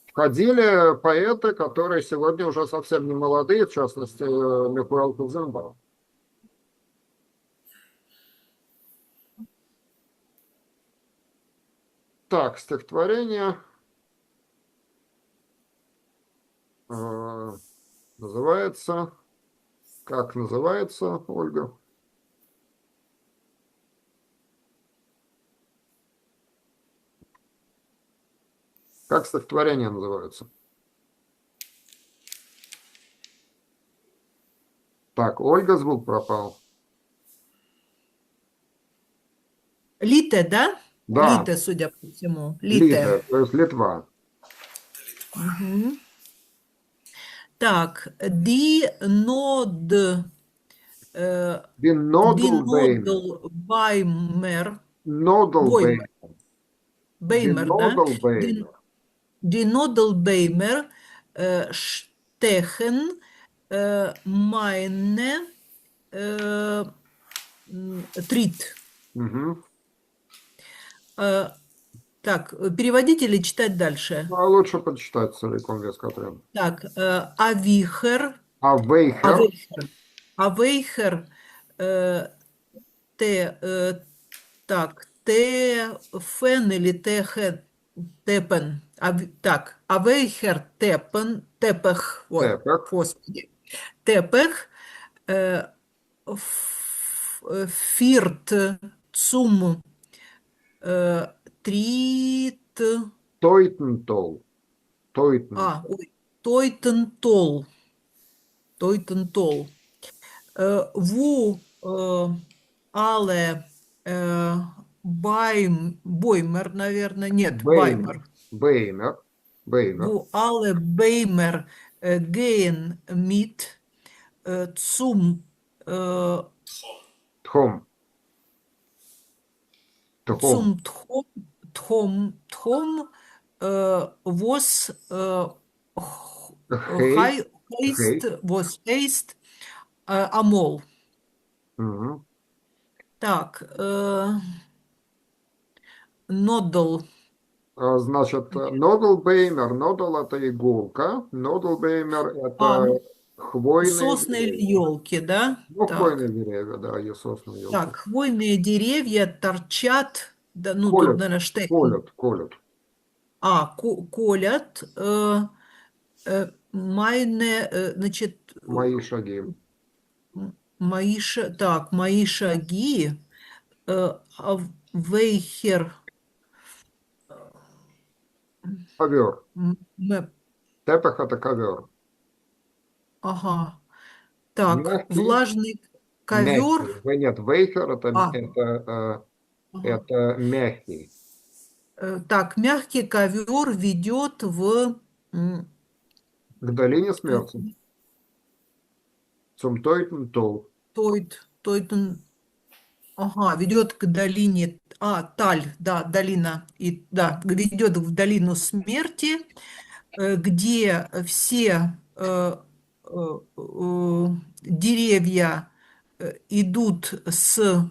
Speaker 1: входили поэты, которые сегодня уже совсем не молодые, в частности, Михаил Кузенбаум. Так, стихотворение называется, как называется, Ольга? Как стихотворение называется? Так, Ольга, звук пропал.
Speaker 3: Лите, да?
Speaker 1: Да,
Speaker 3: Лите, судя по всему.
Speaker 1: Лида,
Speaker 3: Лите.
Speaker 1: то есть Литва.
Speaker 3: Мгм. Так, ди нод, ди
Speaker 1: Винодл
Speaker 3: нодл баймер,
Speaker 1: Нодл
Speaker 3: боймер, беймер, да?
Speaker 1: Винодл
Speaker 3: Ди, ди нодл беймер, штехен, майне, трит.
Speaker 1: Угу.
Speaker 3: Так, переводить или читать дальше?
Speaker 1: А лучше почитать целиком весь отряд.
Speaker 3: Так, авихер,
Speaker 1: А Вейхер,
Speaker 3: авейхер, авейхер, те, так, тефен или тепен, так, авейхер тепен, тепех, ой,
Speaker 1: Тепек,
Speaker 3: господи, тепех, фирт, цум, трит,
Speaker 1: Тойтентол, Тойтен,
Speaker 3: ой, тойтентол, тойтентол. Ву але Боймер, наверное, нет,
Speaker 1: Беймер,
Speaker 3: Баймер.
Speaker 1: Беймер,
Speaker 3: Ву але Беймер гейн мит цум
Speaker 1: Тхом, Тхом,
Speaker 3: цум тхом вос
Speaker 1: Хей,
Speaker 3: heißt,
Speaker 1: Хей.
Speaker 3: was heißt Амол.
Speaker 1: Угу.
Speaker 3: Так, Нодл.
Speaker 1: Значит, Нодлбеймер, нодл это иголка, Нодлбеймер
Speaker 3: А,
Speaker 1: это хвойные
Speaker 3: сосны или
Speaker 1: деревья.
Speaker 3: елки, да?
Speaker 1: Ну,
Speaker 3: Так,
Speaker 1: хвойные деревья, да, и сосны, елки.
Speaker 3: так, хвойные деревья торчат, да, ну, тут,
Speaker 1: Колют,
Speaker 3: наверное, штеки.
Speaker 1: колют.
Speaker 3: Колят, майне, значит,
Speaker 1: Мои шаги.
Speaker 3: мои шаги, вейхер,
Speaker 1: Ковер.
Speaker 3: м, м,
Speaker 1: Тепах это ковер.
Speaker 3: ага, так,
Speaker 1: Мягкий,
Speaker 3: влажный
Speaker 1: мягкий.
Speaker 3: ковер,
Speaker 1: Нет, вейхер
Speaker 3: а, ага.
Speaker 1: это мягкий.
Speaker 3: Так, мягкий ковер ведет в
Speaker 1: К долине смерти. Цумтойтен тол.
Speaker 3: Тойтен, ага, ведет к долине, Таль, да, долина, и, да, ведет в долину смерти, где все деревья идут с,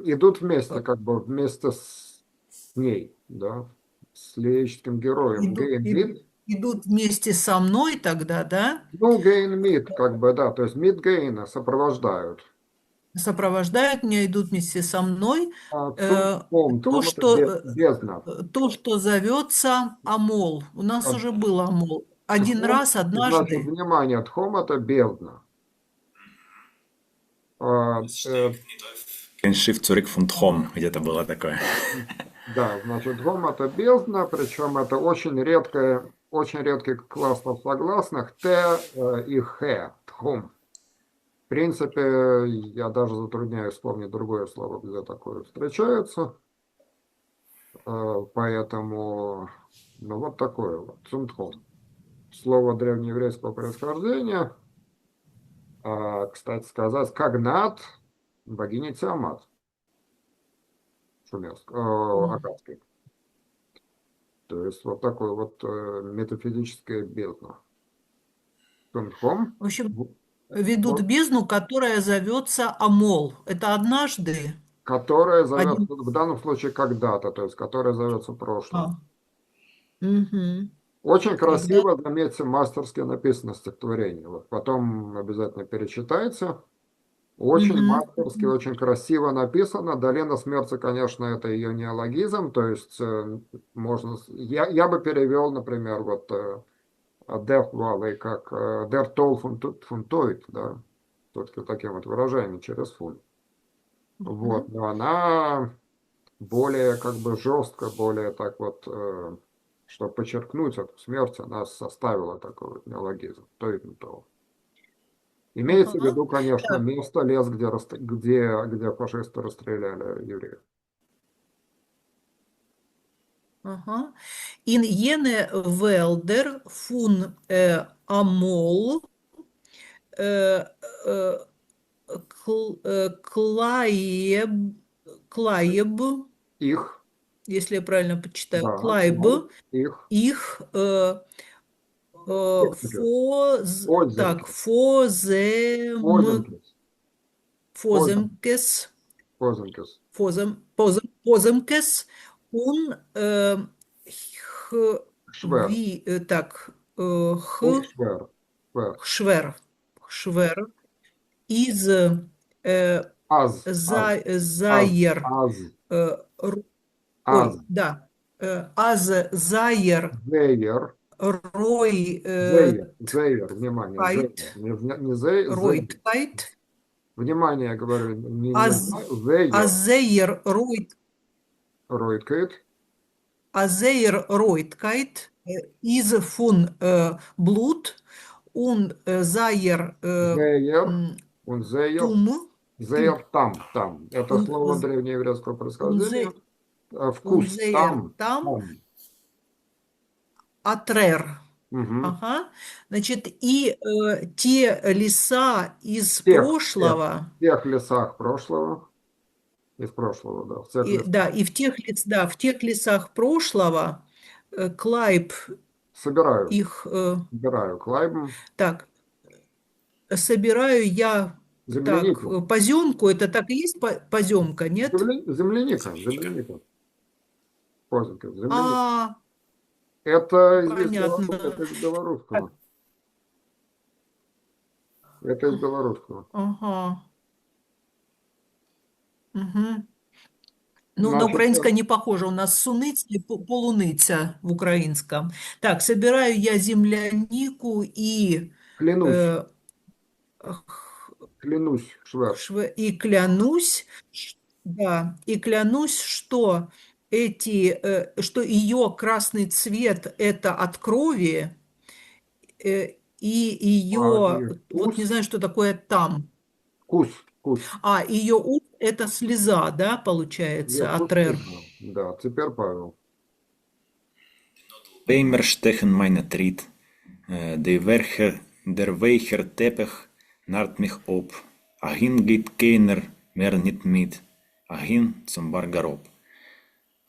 Speaker 1: Идут вместе,
Speaker 3: э,
Speaker 1: как бы вместе с ней, да, с лирическим героем.
Speaker 3: идут,
Speaker 1: Гейн-мид.
Speaker 3: идут вместе со мной тогда, да,
Speaker 1: Ну, гейн-мид, как бы, да, то есть мид-гейна сопровождают.
Speaker 3: сопровождают меня, идут вместе со мной.
Speaker 1: А
Speaker 3: Э,
Speaker 1: цум,
Speaker 3: То,
Speaker 1: тхом это
Speaker 3: что,
Speaker 1: бездна.
Speaker 3: то, что зовется Амол. У нас
Speaker 1: А,
Speaker 3: уже был Амол. один
Speaker 1: Тхом,
Speaker 3: раз,
Speaker 1: значит,
Speaker 3: однажды.
Speaker 1: внимание, тхом это бездна.
Speaker 2: Kein Schiff zurück von Tchom, где-то было такое.
Speaker 1: Да, значит, тхом это бездна, причем это очень редкий класс согласных т и х, тхом. В принципе, я даже затрудняюсь вспомнить другое слово, где такое встречается. Поэтому, ну вот такое вот, цумтхом. Слово древнееврейского происхождения. Кстати сказать, Кагнат, богиня Тиамат, шумерской, аккадской. То есть вот такой вот метафизическая бездна. Цумтхом,
Speaker 3: В общем,
Speaker 1: вот,
Speaker 3: ведут бездну, которая зовется Амол. Это однажды
Speaker 1: которая зовется,
Speaker 3: один.
Speaker 1: в данном случае когда-то, то есть которая зовется прошлым.
Speaker 3: А, мгм.
Speaker 1: Очень
Speaker 3: Когда?
Speaker 1: красиво, заметьте, мастерски написано стихотворение. Вот потом обязательно перечитайте. Очень
Speaker 3: Мгм.
Speaker 1: мастерски, очень красиво написано. Долина смерти, конечно, это ее неологизм, то есть можно... Я бы перевел, например, вот Death Valley как Der Toll von Toit, да, только таким вот выражением через фун. Вот,
Speaker 3: Мгм.
Speaker 1: но она более как бы жестко, более так вот, чтобы подчеркнуть эту смерть, она составила такой вот неологизм. Toit und Toll. Имеется в
Speaker 3: Ага.
Speaker 1: виду, конечно,
Speaker 3: Так,
Speaker 1: место, лес, где фашисты расстреляли евреев.
Speaker 3: ага. In jene Wälder von Amol äh, äh, Клаеб, Клаеб,
Speaker 1: Их,
Speaker 3: если я правильно почитаю,
Speaker 1: да,
Speaker 3: Клайб,
Speaker 1: их,
Speaker 3: их
Speaker 1: Озенкес,
Speaker 3: так,
Speaker 1: Озенкес, Озенкес,
Speaker 3: Фоземкес,
Speaker 1: Озенкес,
Speaker 3: Поземкес, он
Speaker 1: Швер,
Speaker 3: так,
Speaker 1: он Швер, Швер,
Speaker 3: Швер, Швер, из
Speaker 1: Аз, Аз, Аз,
Speaker 3: Заер,
Speaker 1: Аз,
Speaker 3: э,
Speaker 1: Az,
Speaker 3: ой, да, Аз Заер
Speaker 1: Зейер,
Speaker 3: Рой
Speaker 1: Зейер, внимание, Зейер,
Speaker 3: Кайт,
Speaker 1: не Зей, Зейер.
Speaker 3: Ройткайт,
Speaker 1: Внимание, я говорю, не
Speaker 3: Аз,
Speaker 1: Зейер,
Speaker 3: Азеер
Speaker 1: Ройткит,
Speaker 3: Азеер Ройткайт, из фун Блут, ун Заер
Speaker 1: Зейер, он Зейер,
Speaker 3: Тум, Тум,
Speaker 1: Зейер там. Это
Speaker 3: ун,
Speaker 1: слово древнееврейского
Speaker 3: унзе,
Speaker 1: происхождения. Вкус
Speaker 3: Унзеер
Speaker 1: там,
Speaker 3: там,
Speaker 1: там.
Speaker 3: Атрер.
Speaker 1: Мгм.
Speaker 3: Ага. Значит, и те леса из
Speaker 1: В
Speaker 3: прошлого,
Speaker 1: тех лесах прошлого, из прошлого, да, в тех
Speaker 3: и,
Speaker 1: лесах.
Speaker 3: да, и в тех лесах прошлого Клайб
Speaker 1: Собираю,
Speaker 3: их,
Speaker 1: собираю Клайбом.
Speaker 3: так, собираю я, так,
Speaker 1: Землянику.
Speaker 3: поземку, это так и есть поземка, нет?
Speaker 1: Земляника. Позинка, земляника.
Speaker 3: А, понятно.
Speaker 1: Это из белорусского. Это из белорусского.
Speaker 3: Ага. Мгм. Ну, на
Speaker 1: Значит,
Speaker 3: украинское не похоже. У нас суниця и полуниця в українському. Так, собираю я землянику и,
Speaker 1: клянусь,
Speaker 3: э,
Speaker 1: клянусь, Швер.
Speaker 3: и клянусь, да, и клянусь, что что ее красный цвет это от крови, и ее,
Speaker 1: И
Speaker 3: вот не
Speaker 1: вкус,
Speaker 3: знаю, что такое там.
Speaker 1: вкус.
Speaker 3: А, ее ус это слеза, да,
Speaker 1: Я
Speaker 3: получается,
Speaker 1: вкус
Speaker 3: атрер.
Speaker 1: признал. Да, теперь Павел.
Speaker 2: Weimer stechen meine Tritt, der weicher Teppich narrt mich ob. Ahin geht keiner mehr nicht mit, ahin zum Баргароб.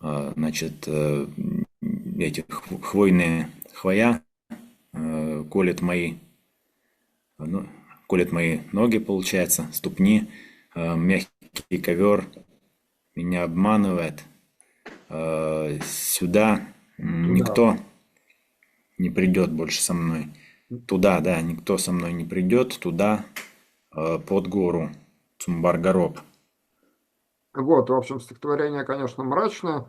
Speaker 2: Значит, эти хвойные хвоя колет мои, ну, колет мои ноги, получается, ступни, мягкий ковер меня обманывает. Сюда никто не придет больше со мной. Туда, да, никто со мной не придет, туда, под гору, Цумбар-Гороб.
Speaker 1: Вот, в общем, стихотворение, конечно, мрачное.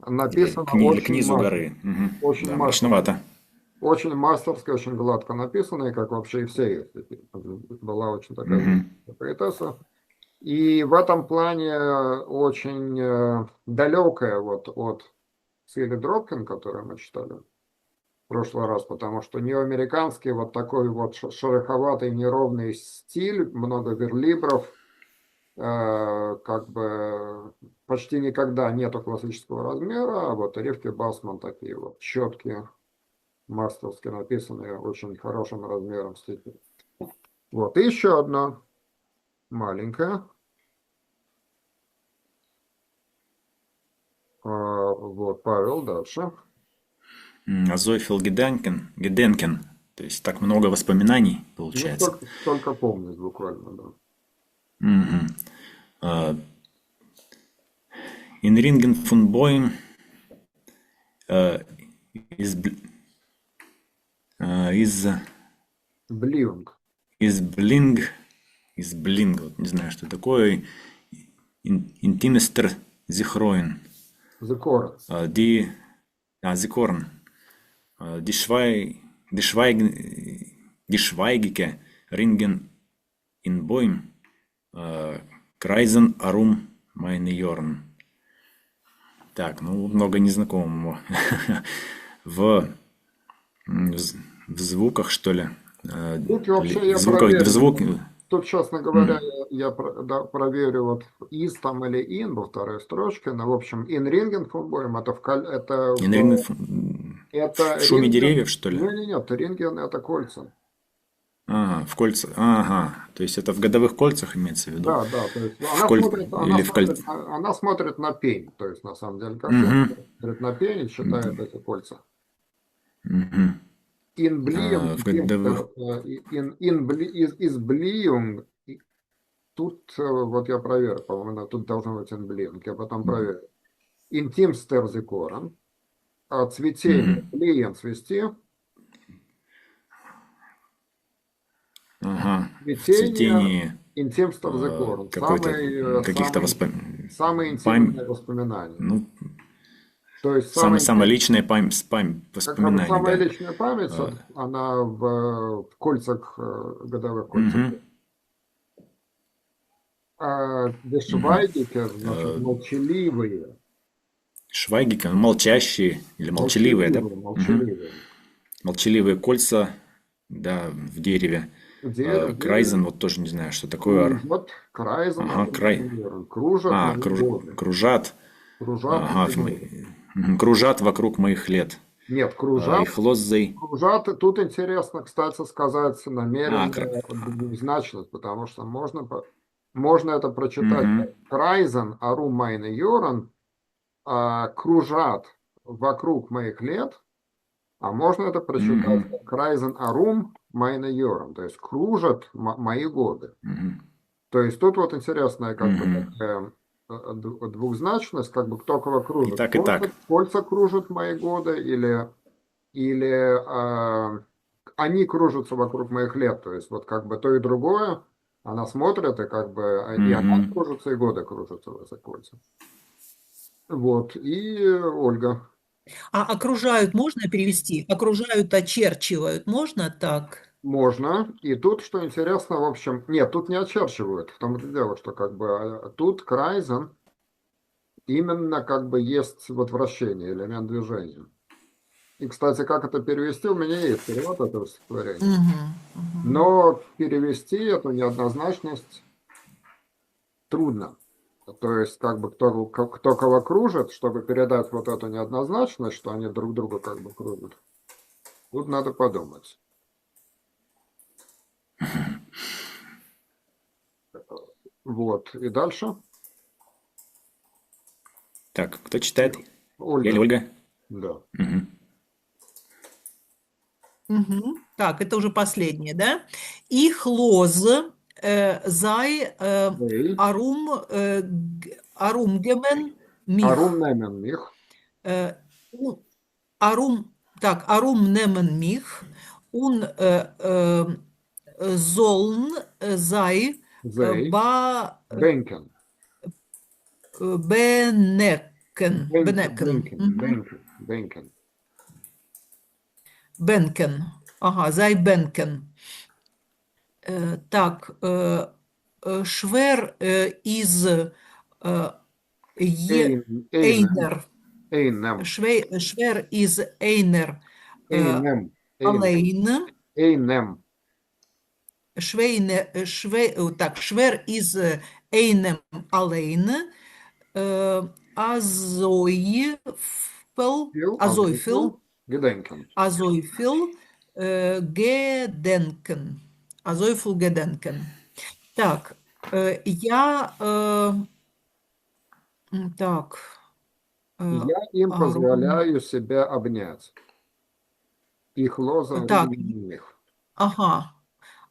Speaker 2: Или
Speaker 1: Написано
Speaker 2: к низу горы. Угу.
Speaker 1: очень
Speaker 2: Да,
Speaker 1: мастерски.
Speaker 2: мрачновато.
Speaker 1: очень мастерски, очень гладко написанная, как вообще и все их. Была очень такая
Speaker 2: Мгм.
Speaker 1: поэтесса. И в этом плане очень далекая вот от Сьюли Дропкин, которую мы читали в прошлый раз, потому что у нее американский вот такой вот шероховатый неровный стиль, много верлибров, как бы почти никогда нету классического размера, а вот Ривки Басман такие вот четкие, мастерски написанные, очень хорошим размером стихи. Вот, и еще одна маленькая. Вот, Павел, дальше.
Speaker 2: Зофил Геденкин. То есть так много воспоминаний
Speaker 1: Ну,
Speaker 2: получается.
Speaker 1: столько помнить буквально, да.
Speaker 2: Мгм. Э, In Ringen von Boeing из, из,
Speaker 1: Блинк.
Speaker 2: из Блинг, вот не знаю, что такое, Intimester Зихроин,
Speaker 1: The Chorus.
Speaker 2: Зикорн, Die Schweigike Ringen in Boeing, Крайзен Арум Майньорн. Так, ну, много незнакомого. в, в звуках, что ли?
Speaker 1: Тут вообще я
Speaker 2: В звуках, в звук...
Speaker 1: проверю. Тут, честно говоря, я да, проверю вот из там или in во второй строчке. Но, в общем, in Ringen von Boeing, это
Speaker 2: В шуме
Speaker 1: Ringen.
Speaker 2: деревьев, что ли?
Speaker 1: Нет, Ringen это кольца.
Speaker 2: А, в кольца. Ага. То есть это в годовых кольцах имеется в виду?
Speaker 1: Да, то есть
Speaker 2: В коль... Или в кольце.
Speaker 1: она смотрит на пень, то есть на самом деле как
Speaker 2: Угу.
Speaker 1: смотрит на пень и считает эти кольца.
Speaker 2: Угу.
Speaker 1: In Blium,
Speaker 2: В годовых...
Speaker 1: из Blium, тут вот я проверю, по-моему, тут должно быть in Blium, я потом проверю. Интим стерзикором, цветение, Blium цвести,
Speaker 2: Ага. В
Speaker 1: цветение,
Speaker 2: цветении
Speaker 1: интим стерзикором,
Speaker 2: каких-то
Speaker 1: самые интимные воспоминания.
Speaker 2: Ну,
Speaker 1: То есть
Speaker 2: самая личная
Speaker 1: как бы
Speaker 2: воспоминания,
Speaker 1: самая
Speaker 2: да.
Speaker 1: личная память, она в кольцах, годовых кольцах. Дешвайдики, значит, молчаливые.
Speaker 2: Швайгики, молчащие или молчаливые, да?
Speaker 1: Молчаливые.
Speaker 2: Молчаливые кольца, да, в дереве. Крайзен, вот тоже не знаю, что такое.
Speaker 1: Вот Крайзен,
Speaker 2: Ага,
Speaker 1: кружат мои годы.
Speaker 2: Кружат.
Speaker 1: Кружат
Speaker 2: Ага,
Speaker 1: мои годы.
Speaker 2: кружат вокруг моих лет.
Speaker 1: Нет,
Speaker 2: И
Speaker 1: кружат.
Speaker 2: хлоззей.
Speaker 1: Кружат. Тут интересно, кстати, сказать намеренная
Speaker 2: А,
Speaker 1: двузначность, потому что можно это прочитать как Крайзен, Ару Майна Йоран, кружат вокруг моих лет, а можно это прочитать как Крайзен Арум Майна Йоран, то есть кружат мои годы. То есть тут вот интересная как бы такая двузначность, как бы кто кого кружит.
Speaker 2: И так, и так.
Speaker 1: Кольца кружат мои годы или они кружатся вокруг моих лет. То есть вот как бы то и другое, она смотрит, и как бы и она кружится, и годы кружатся в этих кольцах. Вот, и Ольга.
Speaker 3: А окружают можно перевести? Окружают, очерчивают. Можно так?
Speaker 1: Можно. И тут, что интересно, в общем, нет, тут не очерчивают. В том-то и дело, что как бы тут Крайзен именно как бы есть вот вращение, элемент движения. И, кстати, как это перевести, у меня есть перевод этого стихотворения. Но перевести эту неоднозначность трудно. То есть, как бы кто кого кружит, чтобы передать вот эту неоднозначность, что они друг друга как бы кружат. Тут надо подумать. Вот. И дальше?
Speaker 2: Так, кто читает?
Speaker 1: Ольга.
Speaker 2: Или Ольга?
Speaker 1: Да.
Speaker 3: Так, это уже последнее, да? Ich los sei herumgegangen mich.
Speaker 1: Herumnehmen mich.
Speaker 3: Herumnehmen mich und sollen sei
Speaker 1: Denken.
Speaker 3: benecken.
Speaker 1: Denken.
Speaker 3: Бенкен. Ага, зай Бенкен. Так, швер из
Speaker 1: Эйнем.
Speaker 3: Ейнер.
Speaker 1: Эйнем.
Speaker 3: Швер из Ейнер
Speaker 1: Эйнем.
Speaker 3: Алейн.
Speaker 1: Эйнем.
Speaker 3: Швер из Ейнем Алейн. Азойфел.
Speaker 1: Gedenken.
Speaker 3: Азойфел Геденкен. Азойфел Геденкен. Так, я... Так.
Speaker 1: Я им позволяю себя обнять. Их лоза
Speaker 3: Так,
Speaker 1: них.
Speaker 3: ага.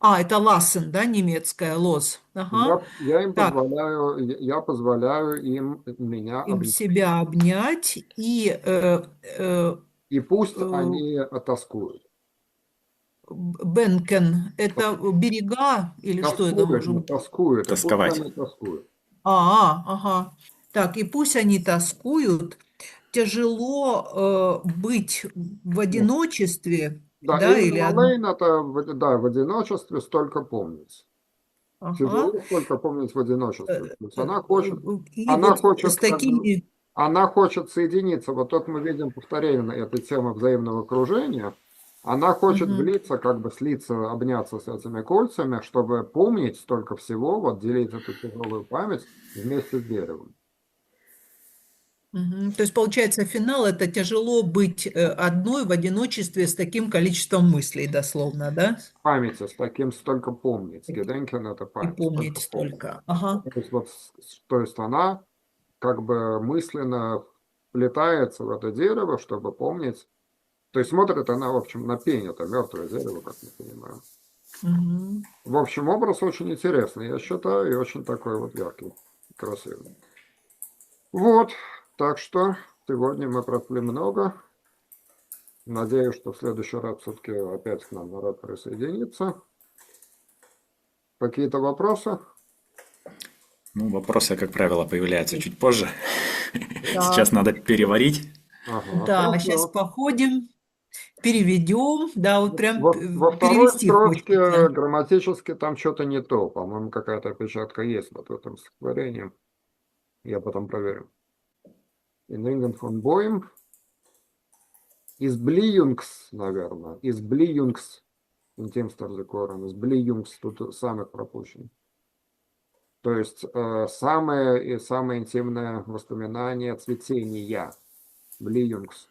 Speaker 3: Это лассен, да, немецкая, лоз. Ага.
Speaker 1: Я им
Speaker 3: Так,
Speaker 1: позволяю им меня
Speaker 3: им
Speaker 1: обнять.
Speaker 3: себя обнять и
Speaker 1: И пусть они тоскуют.
Speaker 3: Бенкен, это берега или что это может быть?
Speaker 1: Тоскуют, и пусть
Speaker 2: Тосковать.
Speaker 1: они тоскуют.
Speaker 3: Ага. Так, и пусть они тоскуют. Тяжело быть в одиночестве,
Speaker 1: Да,
Speaker 3: да, или
Speaker 1: Эйнем Алейн это, да, в одиночестве столько помнить.
Speaker 3: Ага.
Speaker 1: Тяжело столько помнить в одиночестве. То есть она
Speaker 3: И вот с
Speaker 1: как бы,
Speaker 3: такими...
Speaker 1: она хочет соединиться. Вот тут мы видим повторение этой темы взаимного окружения. Она хочет
Speaker 3: Мгм.
Speaker 1: влиться, как бы слиться, обняться с этими кольцами, чтобы помнить столько всего, вот делить эту тяжелую память вместе с деревом.
Speaker 3: Мгм. То есть, получается, финал – это тяжело быть одной в одиночестве с таким количеством мыслей, дословно, да?
Speaker 1: Памяти с таким столько помнить. Геденкен это
Speaker 3: И
Speaker 1: память,
Speaker 3: помнить
Speaker 1: столько помнить.
Speaker 3: столько. Ага.
Speaker 1: То есть, вот, то есть она как бы мысленно вплетается в это дерево, чтобы помнить. То есть смотрит она, в общем, на пень, это мертвое дерево, как мы понимаем.
Speaker 3: Мгм.
Speaker 1: В общем, образ очень интересный, я считаю, и очень такой вот яркий, красивый. Вот, так что сегодня мы прошли много. Надеюсь, что в следующий раз все-таки опять к нам народ присоединится. Какие-то вопросы?
Speaker 2: Ну, вопросы, как правило, появляются чуть позже.
Speaker 3: Да,
Speaker 2: Сейчас надо переварить.
Speaker 1: Ага,
Speaker 3: да, сейчас
Speaker 1: хорошо.
Speaker 3: походим, переведем, да, вот прям
Speaker 1: Во второй
Speaker 3: перевести
Speaker 1: строчке
Speaker 3: хочется.
Speaker 1: грамматически там что-то не то. По-моему, какая-то опечатка есть вот в этом стихотворении. Я потом проверю. In England von Boehm. Из Блиюнгс, наверное. Из Блиюнгс. Интимстерзекорен. Из Блиюнгс. Тут самых пропущен. То есть самое интимное воспоминание цветения. Блиюнгс.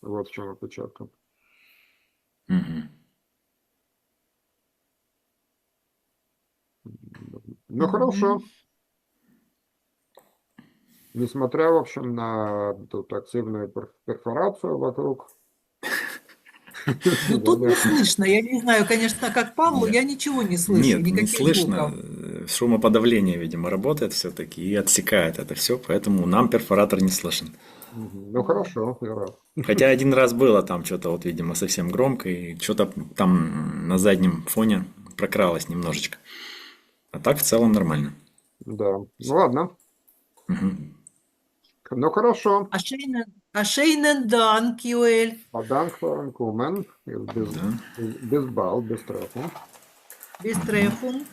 Speaker 1: Вот в чем опечатка.
Speaker 2: Мгм.
Speaker 1: Ну, хорошо. Несмотря, в общем, на тут активную перфорацию вокруг.
Speaker 3: Ну, тут не слышно, я не знаю, конечно, как Павлу,
Speaker 2: Да.
Speaker 3: я ничего не слышу,
Speaker 2: Нет, не
Speaker 3: никаких
Speaker 2: слышно.
Speaker 3: звуков.
Speaker 2: Шумоподавление, видимо, работает все-таки и отсекает это все, поэтому нам перфоратор не слышен.
Speaker 1: Ну, хорошо, я рад.
Speaker 2: Хотя один раз было там что-то, вот, видимо, совсем громко, и что-то там на заднем фоне прокралось немножечко. А так в целом нормально.
Speaker 1: Да, ну ладно.
Speaker 2: Мгм.
Speaker 1: Ну, хорошо.
Speaker 3: Ашейнен данк, Юэль.
Speaker 1: Dank für ein Kommen.
Speaker 2: Да,
Speaker 1: Bis bald, bis treffen.
Speaker 3: Без трефун.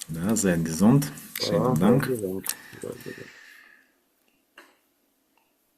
Speaker 2: да, за Gesund.
Speaker 1: Ja,
Speaker 2: Schönen
Speaker 1: sehr
Speaker 2: Dank.
Speaker 1: gesund. Sehr gesund.